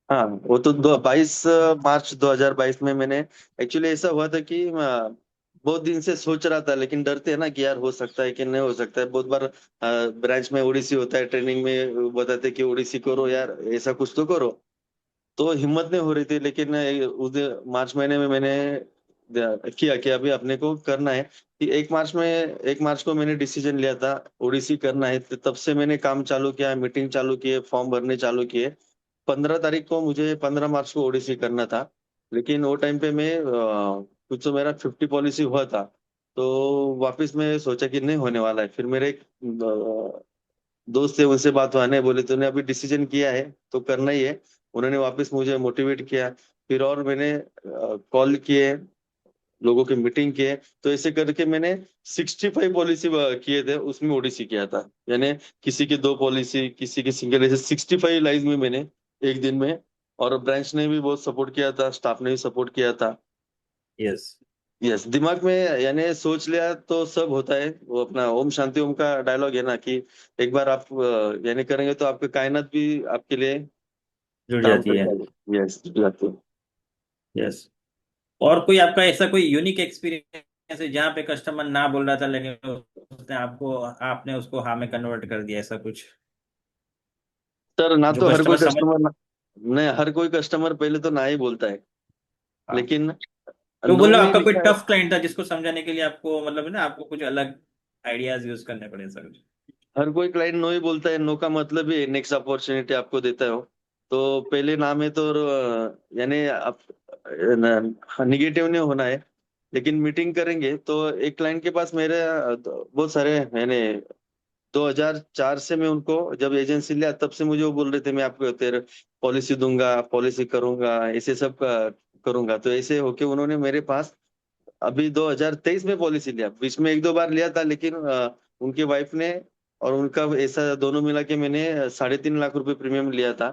हाँ, वो तो 22 मार्च 2022 में मैंने, एक्चुअली ऐसा हुआ था कि बहुत दिन से सोच रहा था, लेकिन डरते हैं ना कि यार हो सकता है कि नहीं हो सकता है। बहुत बार ब्रांच में ओडीसी होता है, ट्रेनिंग में वो बताते हैं कि ओडीसी करो यार, ऐसा कुछ तो करो। तो हिम्मत नहीं हो रही थी, लेकिन उस मार्च महीने में मैंने किया कि अभी अपने को करना है। कि 1 मार्च को मैंने डिसीजन लिया था ओडीसी करना है, तो तब से मैंने काम चालू किया, मीटिंग चालू किए, फॉर्म भरने चालू किए। 15 तारीख को मुझे 15 मार्च को ओडीसी करना था। लेकिन वो टाइम पे मैं कुछ तो मेरा 50 पॉलिसी हुआ था। तो वापस मैं सोचा कि नहीं होने वाला है। फिर मेरे एक दोस्त थे, उनसे बात हुआ, नहीं बोले तूने अभी डिसीजन किया है तो करना ही है। उन्होंने वापस मुझे मोटिवेट किया। फिर और मैंने कॉल किए, लोगों की मीटिंग किए। तो ऐसे करके मैंने 65 पॉलिसी किए थे, उसमें ओडीसी किया था। यानी किसी की 2 पॉलिसी, किसी की सिंगल, ऐसे 65 लाइव में मैंने एक दिन में। और ब्रांच ने भी बहुत सपोर्ट किया था, स्टाफ ने भी सपोर्ट किया था। यस। यस, दिमाग में यानी सोच लिया तो सब होता है। वो अपना ओम शांति ओम का डायलॉग है ना कि एक बार आप यानी करेंगे तो आपकी कायनात भी आपके लिए जुड़ काम जाती है। करता है। यस, जाते हैं। यस। और कोई आपका ऐसा कोई यूनिक एक्सपीरियंस है जहाँ पे कस्टमर ना बोल रहा था लेकिन उसने आपको, आपने उसको हाँ में कन्वर्ट कर दिया, ऐसा कुछ सर, ना जो तो हर कस्टमर कोई समझ। कस्टमर ना, नहीं, हर कोई कस्टमर पहले तो ना ही बोलता है। हाँ। लेकिन तो नो बोलो में आपका कोई लिखा है। टफ क्लाइंट था जिसको समझाने के लिए आपको मतलब है ना, आपको कुछ अलग आइडियाज यूज करने पड़े सर। हर कोई क्लाइंट नो ही बोलता है। नो का मतलब ही नेक्स्ट अपॉर्चुनिटी आपको देता है वो। तो पहले नाम है तो यानी आप निगेटिव नहीं होना है। लेकिन मीटिंग करेंगे तो एक क्लाइंट के पास मेरे बहुत सारे यानी 2004 से मैं उनको जब एजेंसी लिया तब से मुझे वो बोल रहे थे मैं आपको तेरे पॉलिसी दूंगा, पॉलिसी करूंगा, ऐसे सब करूंगा। तो ऐसे होके उन्होंने मेरे पास अभी 2023 में पॉलिसी लिया। बीच में एक दो बार लिया था, लेकिन उनकी वाइफ ने और उनका ऐसा दोनों मिला के मैंने 3.5 लाख रुपए प्रीमियम लिया था।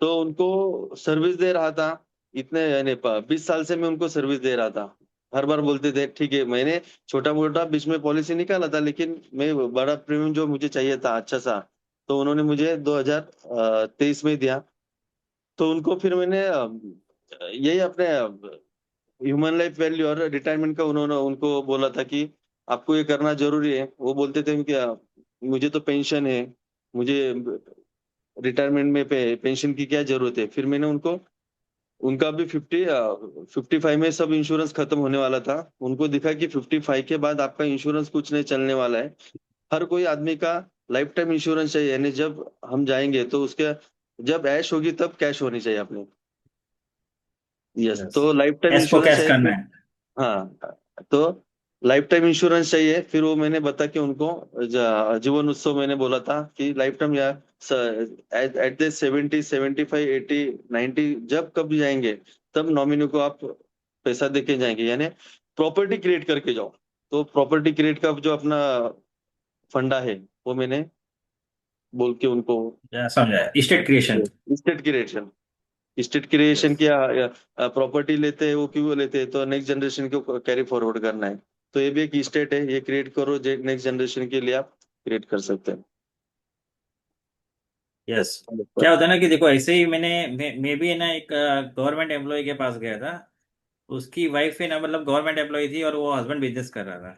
तो उनको सर्विस दे रहा था। इतने यानी 20 साल से मैं उनको सर्विस दे रहा था। हर बार बोलते थे ठीक है। मैंने छोटा मोटा बीच में पॉलिसी निकाला था, लेकिन मैं बड़ा प्रीमियम जो मुझे चाहिए था अच्छा सा, तो उन्होंने मुझे 2023 में दिया। तो उनको फिर मैंने यही अपने ह्यूमन लाइफ वैल्यू और रिटायरमेंट का उन्होंने उनको बोला था कि आपको ये करना जरूरी है। वो बोलते थे कि मुझे तो पेंशन है, मुझे रिटायरमेंट में पेंशन की क्या जरूरत है। फिर मैंने उनको, उनका भी 55 में सब इंश्योरेंस खत्म होने वाला था। उनको दिखा कि 55 के बाद आपका इंश्योरेंस कुछ नहीं चलने वाला है। हर कोई आदमी का लाइफ टाइम इंश्योरेंस चाहिए। यानी जब हम जाएंगे तो उसके, जब ऐश होगी तब कैश होनी चाहिए अपने। Yes, yes. तो लाइफ टाइम कैश को इंश्योरेंस कैश करना चाहिए। है। हाँ, तो लाइफ टाइम इंश्योरेंस चाहिए। फिर वो मैंने बता के उनको जीवन उत्सव मैंने बोला था कि लाइफ टाइम या एट एट द 70, 75, 80, 90 जब कब जाएंगे तब नॉमिनी को आप पैसा देके जाएंगे। यानी प्रॉपर्टी क्रिएट करके जाओ। तो प्रॉपर्टी क्रिएट का जो अपना फंडा है वो मैंने बोल के उनको समझा, state creation. State creation, state creation yes. की प्रॉपर्टी लेते हैं वो क्यों लेते हैं, तो नेक्स्ट जनरेशन को कैरी फॉरवर्ड करना है। तो ये भी एक स्टेट है, ये क्रिएट करो नेक्स्ट जनरेशन के लिए आप क्रिएट कर सकते हैं। यस। क्या होता है ना कि देखो ऐसे ही मैं भी है ना एक गवर्नमेंट एम्प्लॉय के पास गया था। उसकी वाइफ है ना मतलब गवर्नमेंट एम्प्लॉय थी और वो हस्बैंड बिजनेस कर रहा था।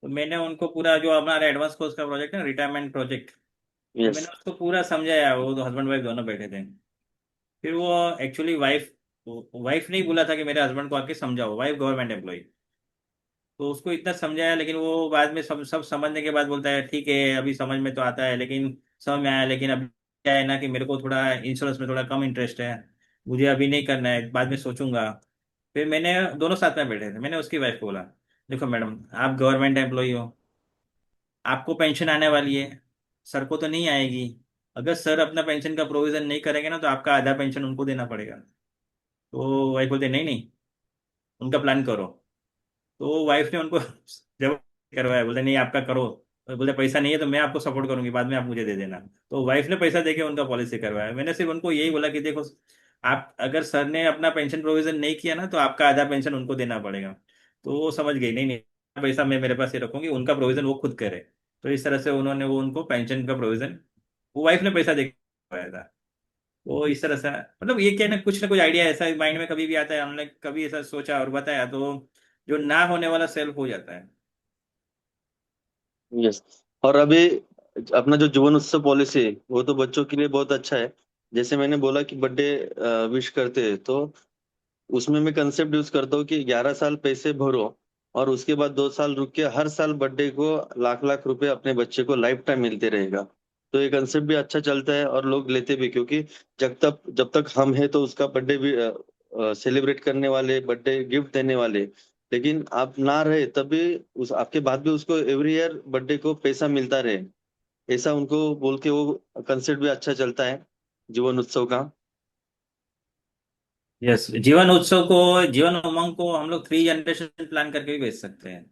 तो मैंने उनको पूरा जो हमारा एडवांस कोर्स का प्रोजेक्ट है ना, रिटायरमेंट प्रोजेक्ट, तो यस। मैंने उसको पूरा समझाया। वो तो हस्बैंड वाइफ दोनों बैठे थे। फिर वो एक्चुअली वाइफ, वाइफ ने ही बोला था कि मेरे हस्बैंड को आके समझाओ, वाइफ गवर्नमेंट एम्प्लॉय। तो उसको इतना समझाया लेकिन वो बाद में सब सब समझने के बाद बोलता है ठीक है अभी समझ में तो आता है, लेकिन समझ में आया, लेकिन अभी क्या है ना कि मेरे को थोड़ा इंश्योरेंस में थोड़ा कम इंटरेस्ट है, मुझे अभी नहीं करना है, बाद में सोचूंगा। फिर मैंने, दोनों साथ में बैठे थे, मैंने उसकी वाइफ को बोला देखो मैडम आप गवर्नमेंट एम्प्लॉय हो, आपको पेंशन आने वाली है, सर को तो नहीं आएगी। अगर सर अपना पेंशन का प्रोविजन नहीं करेंगे ना तो आपका आधा पेंशन उनको देना पड़ेगा। तो वाइफ बोलते नहीं नहीं, उनका प्लान करो। तो वाइफ ने उनको जब करवाया, बोलते नहीं आपका करो। तो बोलते पैसा नहीं है तो मैं आपको सपोर्ट करूंगी, बाद में आप मुझे दे देना। तो वाइफ ने पैसा देके उनका पॉलिसी करवाया। मैंने सिर्फ उनको यही बोला कि देखो, आप अगर सर ने अपना पेंशन प्रोविजन नहीं किया ना तो आपका आधा पेंशन उनको देना पड़ेगा। तो वो समझ गई, नहीं नहीं पैसा मैं मेरे पास ही रखूंगी, उनका प्रोविजन वो खुद करे। तो इस तरह से उन्होंने वो उनको पेंशन का प्रोविजन, वो वाइफ ने पैसा दे के करवाया था। तो इस तरह से मतलब ये क्या है ना कुछ आइडिया ऐसा माइंड में कभी भी आता है, हमने कभी ऐसा सोचा और बताया तो जो ना होने वाला सेल्फ हो जाता है। यस। और अभी अपना जो जीवन उत्सव पॉलिसी है वो तो बच्चों के लिए बहुत अच्छा है। जैसे मैंने बोला कि बर्थडे विश करते हैं, तो उसमें मैं कंसेप्ट यूज करता हूँ कि 11 साल पैसे भरो और उसके बाद 2 साल रुक के हर साल बर्थडे को लाख लाख रुपए अपने बच्चे को लाइफ टाइम मिलते रहेगा। तो ये कंसेप्ट भी अच्छा चलता है और लोग लेते भी, क्योंकि जब तक हम हैं तो उसका बर्थडे भी सेलिब्रेट करने वाले, बर्थडे गिफ्ट देने वाले। लेकिन आप ना रहे तब भी उस आपके बाद भी उसको एवरी ईयर बर्थडे को पैसा मिलता रहे, ऐसा उनको बोल के वो कंसेप्ट भी अच्छा चलता है जीवन उत्सव का। यस, जीवन उत्सव को, जीवन उमंग को हम लोग 3 जनरेशन प्लान करके भी भेज सकते हैं।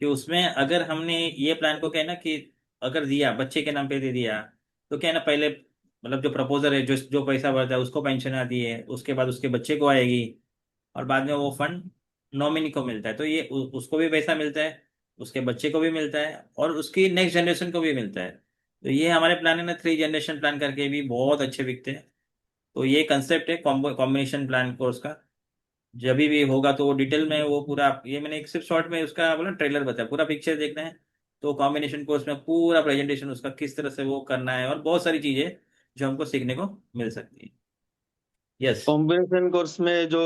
कि उसमें अगर हमने ये प्लान को क्या है ना कि अगर दिया, बच्चे के नाम पे दे दिया, तो क्या है ना, पहले मतलब जो प्रपोजर है, जो जो पैसा भरता है उसको पेंशन आती है, उसके बाद उसके बच्चे को आएगी, और बाद में वो फंड नॉमिनी को मिलता है, तो ये उसको भी पैसा मिलता है, उसके बच्चे को भी मिलता है, और उसकी नेक्स्ट जनरेशन को भी मिलता है। तो ये हमारे प्लान है ना, 3 जनरेशन प्लान करके भी बहुत अच्छे बिकते हैं। तो ये कंसेप्ट है कॉम्बिनेशन प्लान कोर्स का। जब भी होगा तो वो डिटेल में वो पूरा, ये मैंने एक सिर्फ शॉर्ट में उसका बोला ट्रेलर बताया, पूरा पिक्चर देखना है तो कॉम्बिनेशन कोर्स में पूरा प्रेजेंटेशन उसका किस तरह से वो करना है, और बहुत सारी चीजें जो हमको सीखने को मिल सकती है। यस। कॉम्बिनेशन कोर्स में जो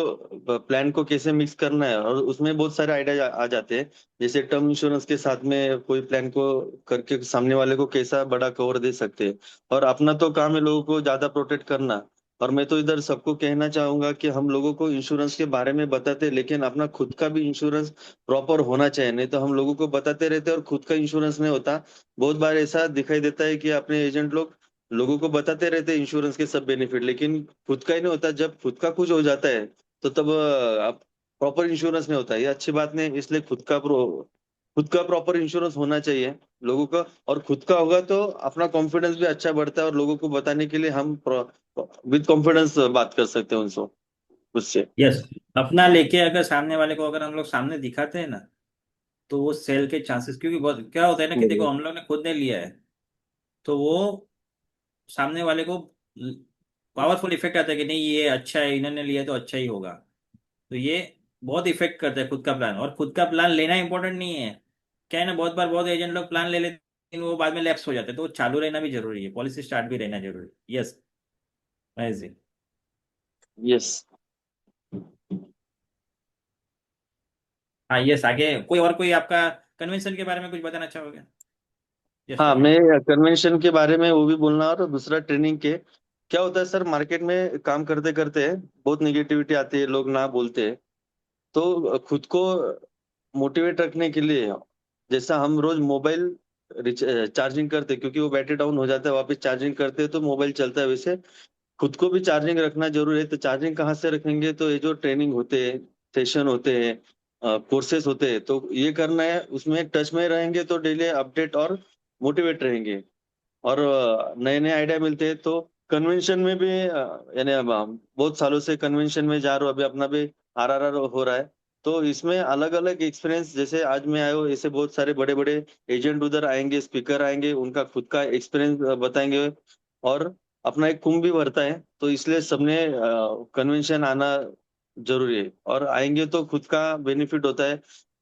प्लान को कैसे मिक्स करना है, और उसमें बहुत सारे आइडिया आ जाते हैं। जैसे टर्म इंश्योरेंस के साथ में कोई प्लान को करके सामने वाले को कैसा बड़ा कवर दे सकते हैं। और अपना तो काम है लोगों को ज्यादा प्रोटेक्ट करना। और मैं तो इधर सबको कहना चाहूंगा कि हम लोगों को इंश्योरेंस के बारे में बताते हैं, लेकिन अपना खुद का भी इंश्योरेंस प्रॉपर होना चाहिए। नहीं तो हम लोगों को बताते रहते हैं और खुद का इंश्योरेंस नहीं होता। बहुत बार ऐसा दिखाई देता है कि अपने एजेंट लोग लोगों को बताते रहते हैं इंश्योरेंस के सब बेनिफिट, लेकिन खुद का ही नहीं होता। जब खुद का कुछ हो जाता है तो तब आप प्रॉपर इंश्योरेंस नहीं होता, ये अच्छी बात नहीं। इसलिए खुद का प्रॉपर इंश्योरेंस होना चाहिए लोगों का। और खुद का होगा तो अपना कॉन्फिडेंस भी अच्छा बढ़ता है, और लोगों को बताने के लिए हम विद कॉन्फिडेंस बात कर सकते हैं उनसे, उससे। यस, अपना लेके अगर सामने वाले को अगर हम लोग सामने दिखाते हैं ना, तो वो सेल के चांसेस, क्योंकि बहुत क्या होता है ना कि देखो, हम्म। हम लोग ने खुद ने लिया है, तो वो सामने वाले को पावरफुल इफेक्ट आता है कि नहीं ये अच्छा है, इन्होंने लिया है तो अच्छा ही होगा। तो ये बहुत इफेक्ट करता है खुद का प्लान, और खुद का प्लान लेना इंपॉर्टेंट नहीं है। क्या है ना, बहुत बार बहुत एजेंट लोग प्लान ले लेते हैं, लेकिन वो बाद में लैप्स हो जाते हैं, तो वो चालू रहना भी जरूरी है, पॉलिसी स्टार्ट भी रहना जरूरी है। यस, महेश जी। यस। हाँ, यस, आगे कोई और कोई आपका कन्वेंशन के बारे में कुछ बताना चाहोगे? जस्ट हाँ, फॉर मैं कन्वेंशन के बारे में वो भी बोलना, और दूसरा ट्रेनिंग के क्या होता है सर, मार्केट में काम करते करते बहुत निगेटिविटी आती है, लोग ना बोलते हैं। तो खुद को मोटिवेट रखने के लिए, जैसा हम रोज मोबाइल चार्जिंग करते, क्योंकि वो बैटरी डाउन हो जाता है, वापस चार्जिंग करते हैं तो मोबाइल चलता है, वैसे खुद को भी चार्जिंग रखना जरूरी है। तो चार्जिंग कहाँ से रखेंगे, तो ये जो ट्रेनिंग होते हैं, सेशन होते हैं, कोर्सेज होते हैं, तो ये करना है। उसमें टच में रहेंगे तो डेली अपडेट और मोटिवेट रहेंगे। और नए नए आइडिया मिलते हैं। तो कन्वेंशन में भी यानी अब हम बहुत सालों से कन्वेंशन में जा रहा हूँ, अभी अपना भी आरआरआर हो रहा है। तो इसमें अलग अलग एक्सपीरियंस, जैसे आज मैं आया हूँ, ऐसे बहुत सारे बड़े बड़े एजेंट उधर आएंगे, स्पीकर आएंगे, उनका खुद का एक्सपीरियंस बताएंगे। और अपना एक कुंभ भी भरता है, तो इसलिए सबने कन्वेंशन आना जरूरी है। और आएंगे तो खुद का बेनिफिट होता है,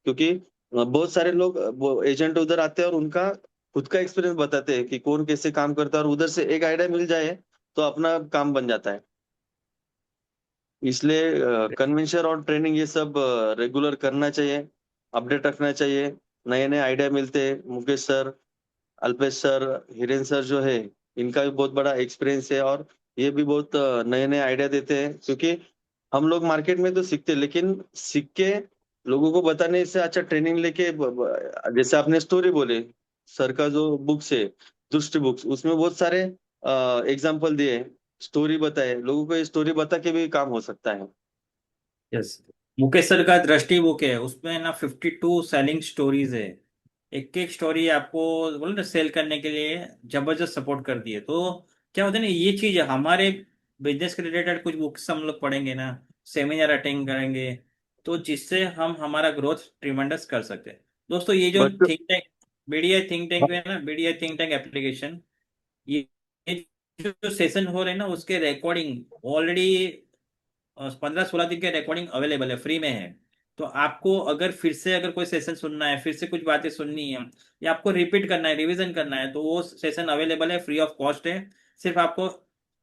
क्योंकि बहुत सारे लोग एजेंट उधर आते हैं और उनका खुद का एक्सपीरियंस बताते हैं कि कौन कैसे काम करता है, और उधर से एक आइडिया मिल जाए तो अपना काम बन जाता है। इसलिए कन्वेंशन और ट्रेनिंग ये सब रेगुलर करना चाहिए, अपडेट रखना चाहिए। नए नए आइडिया मिलते हैं। Mukesh sir, Alpesh sir, Hiren sir जो है, इनका भी बहुत बड़ा एक्सपीरियंस है, और ये भी बहुत नए नए आइडिया देते हैं। क्योंकि हम लोग मार्केट में तो सीखते हैं, लेकिन सीख के लोगों को बताने से अच्छा ट्रेनिंग लेके जैसे आपने स्टोरी बोले, सर का जो बुक्स है, दृष्टि बुक्स, उसमें बहुत सारे एग्जाम्पल दिए, स्टोरी बताए लोगों को। ये स्टोरी बता के भी काम हो सकता है। यस, मुकेश सर का दृष्टि बुक है, उसमें ना 52 सेलिंग स्टोरीज है। एक एक स्टोरी आपको बोले ना सेल करने के लिए जबरदस्त सपोर्ट करती है। तो क्या होता है ना, ये चीज हमारे बिजनेस के रिलेटेड कुछ बुक्स हम लोग पढ़ेंगे ना, सेमिनार अटेंड करेंगे, तो जिससे हम हमारा ग्रोथ ट्रिमेंडस कर सकते हैं। दोस्तों, ये जो but think tank, BDI think tank है ना, बीडीआई थिंक टैंक एप्लीकेशन, ये जो सेशन हो रहे हैं ना, उसके रिकॉर्डिंग ऑलरेडी 15-16 दिन के रिकॉर्डिंग अवेलेबल है, फ्री में है। तो आपको अगर फिर से अगर कोई सेशन सुनना है, फिर से कुछ बातें सुननी है, या आपको रिपीट करना है, रिवीजन करना है, तो वो सेशन अवेलेबल है, फ्री ऑफ कॉस्ट है। सिर्फ आपको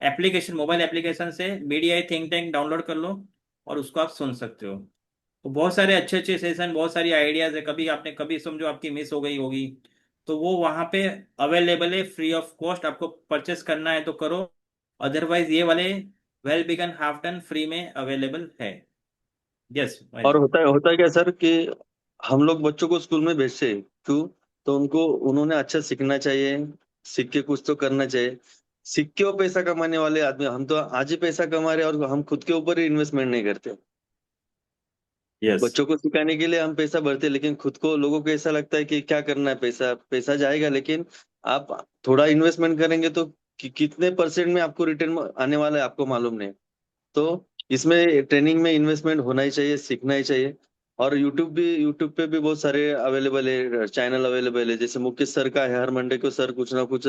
एप्लीकेशन, मोबाइल एप्लीकेशन से बीडीआई थिंक टैंक डाउनलोड कर लो, और उसको आप सुन सकते हो। तो बहुत सारे अच्छे अच्छे सेशन, बहुत सारी आइडियाज है, कभी आपने कभी समझो आपकी मिस हो गई होगी, तो वो वहां पे अवेलेबल है, फ्री ऑफ कॉस्ट। आपको परचेस करना है तो करो, अदरवाइज ये वाले well begun half done free में अवेलेबल है। यस और भाई। होता है क्या सर कि हम लोग बच्चों को स्कूल में भेजते हैं, क्यों? तो उनको उन्होंने अच्छा सीखना चाहिए, सीख के कुछ तो करना चाहिए। सीख के वो पैसा कमाने वाले आदमी, हम तो आज ही पैसा कमा रहे हैं और हम खुद के ऊपर ही इन्वेस्टमेंट नहीं करते। यस। बच्चों को सिखाने के लिए हम पैसा भरते हैं, लेकिन खुद को, लोगों को ऐसा लगता है कि क्या करना है, पैसा पैसा जाएगा, लेकिन आप थोड़ा इन्वेस्टमेंट करेंगे तो कितने परसेंट में आपको रिटर्न आने वाला है आपको मालूम नहीं। तो इसमें ट्रेनिंग में इन्वेस्टमेंट होना ही चाहिए, सीखना ही चाहिए। और यूट्यूब पे भी बहुत सारे अवेलेबल है, चैनल अवेलेबल है, जैसे मुकेश सर का है, हर मंडे को सर कुछ ना कुछ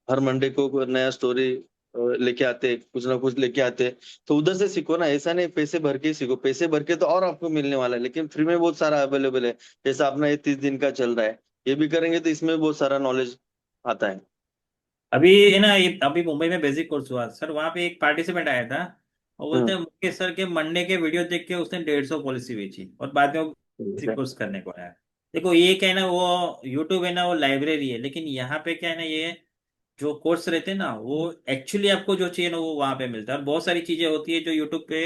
हर मंडे को कोई नया स्टोरी लेके आते, कुछ ना कुछ लेके आते। तो उधर से सीखो ना, ऐसा नहीं पैसे भर के ही सीखो, पैसे भर के तो और आपको मिलने वाला है, लेकिन फ्री में बहुत सारा अवेलेबल है। जैसा अपना ये 30 दिन का चल रहा है, ये भी करेंगे तो इसमें बहुत सारा नॉलेज आता है। अभी है ना, ये अभी मुंबई में बेसिक कोर्स हुआ सर, वहाँ पे एक पार्टिसिपेंट आया था। वो बोलते हम्म। हैं मुकेश सर के मंडे के वीडियो देख के उसने 150 पॉलिसी बेची, और बाद में वो बेसिक ठीक कोर्स करने को आया। देखो ये क्या है ना, वो यूट्यूब है ना, वो लाइब्रेरी है, लेकिन यहाँ पे क्या है ना, ये जो कोर्स रहते हैं ना, वो एक्चुअली आपको जो चाहिए ना वो वहाँ पे मिलता है। और बहुत सारी चीजें होती है जो यूट्यूब पे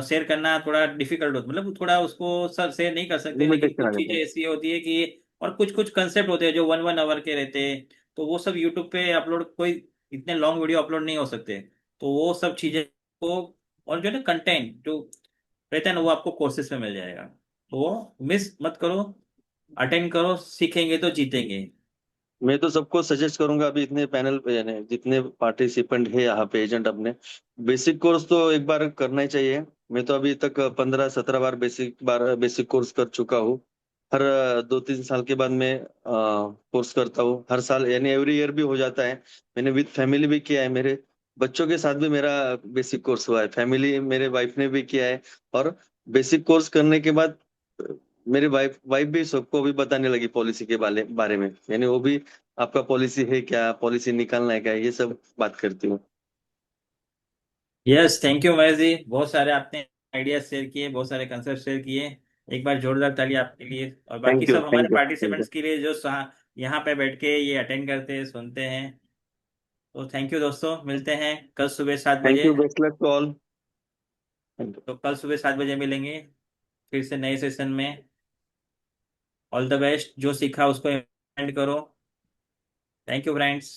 शेयर करना थोड़ा डिफिकल्ट होता, मतलब थोड़ा उसको सर शेयर नहीं कर सकते, लेकिन लिमिटेशन आ कुछ जाता चीजें है। ऐसी होती है कि, और कुछ कुछ कंसेप्ट होते हैं जो 1 1 आवर के रहते हैं, तो वो सब यूट्यूब पे अपलोड, कोई इतने लॉन्ग वीडियो अपलोड नहीं हो सकते। तो वो सब चीजें को, और जो है ना कंटेंट जो रहता है ना, वो आपको कोर्सेज में मिल जाएगा। तो वो मिस मत करो, अटेंड करो, सीखेंगे तो जीतेंगे। मैं तो सबको सजेस्ट करूंगा, अभी इतने पैनल पे यानी जितने पार्टिसिपेंट है यहाँ पे, एजेंट अपने, बेसिक कोर्स तो एक बार करना ही चाहिए। मैं तो अभी तक 15 17 बार बेसिक कोर्स कर चुका हूँ। हर 2 3 साल के बाद मैं कोर्स करता हूँ, हर साल यानी एवरी ईयर भी हो जाता है। मैंने विद फैमिली भी किया है, मेरे बच्चों के साथ भी मेरा बेसिक कोर्स हुआ है, फैमिली मेरे वाइफ ने भी किया है। और बेसिक कोर्स करने के बाद मेरी वाइफ वाइफ भी सबको भी बताने लगी पॉलिसी के बारे बारे में, यानी वो भी आपका पॉलिसी है क्या, पॉलिसी निकालना है क्या, ये सब बात करती हूँ। Yes, thank you Mahesh ji, बहुत सारे आपने आइडियाज शेयर किए, बहुत सारे कंसेप्ट शेयर किए। एक बार जोरदार ताली आपके लिए, और बाकी थैंक यू, सब हमारे thank you, thank you. Participants के लिए जो यहाँ पे बैठ के ये अटेंड करते हैं, सुनते हैं। तो थैंक यू दोस्तों, मिलते हैं कल सुबह 7 बजे। Thank you, best luck to all. Thank you. तो कल सुबह 7 बजे मिलेंगे फिर से नए सेशन में। ऑल द बेस्ट, जो सीखा उसको इम्प्लीमेंट करो। Thank you friends.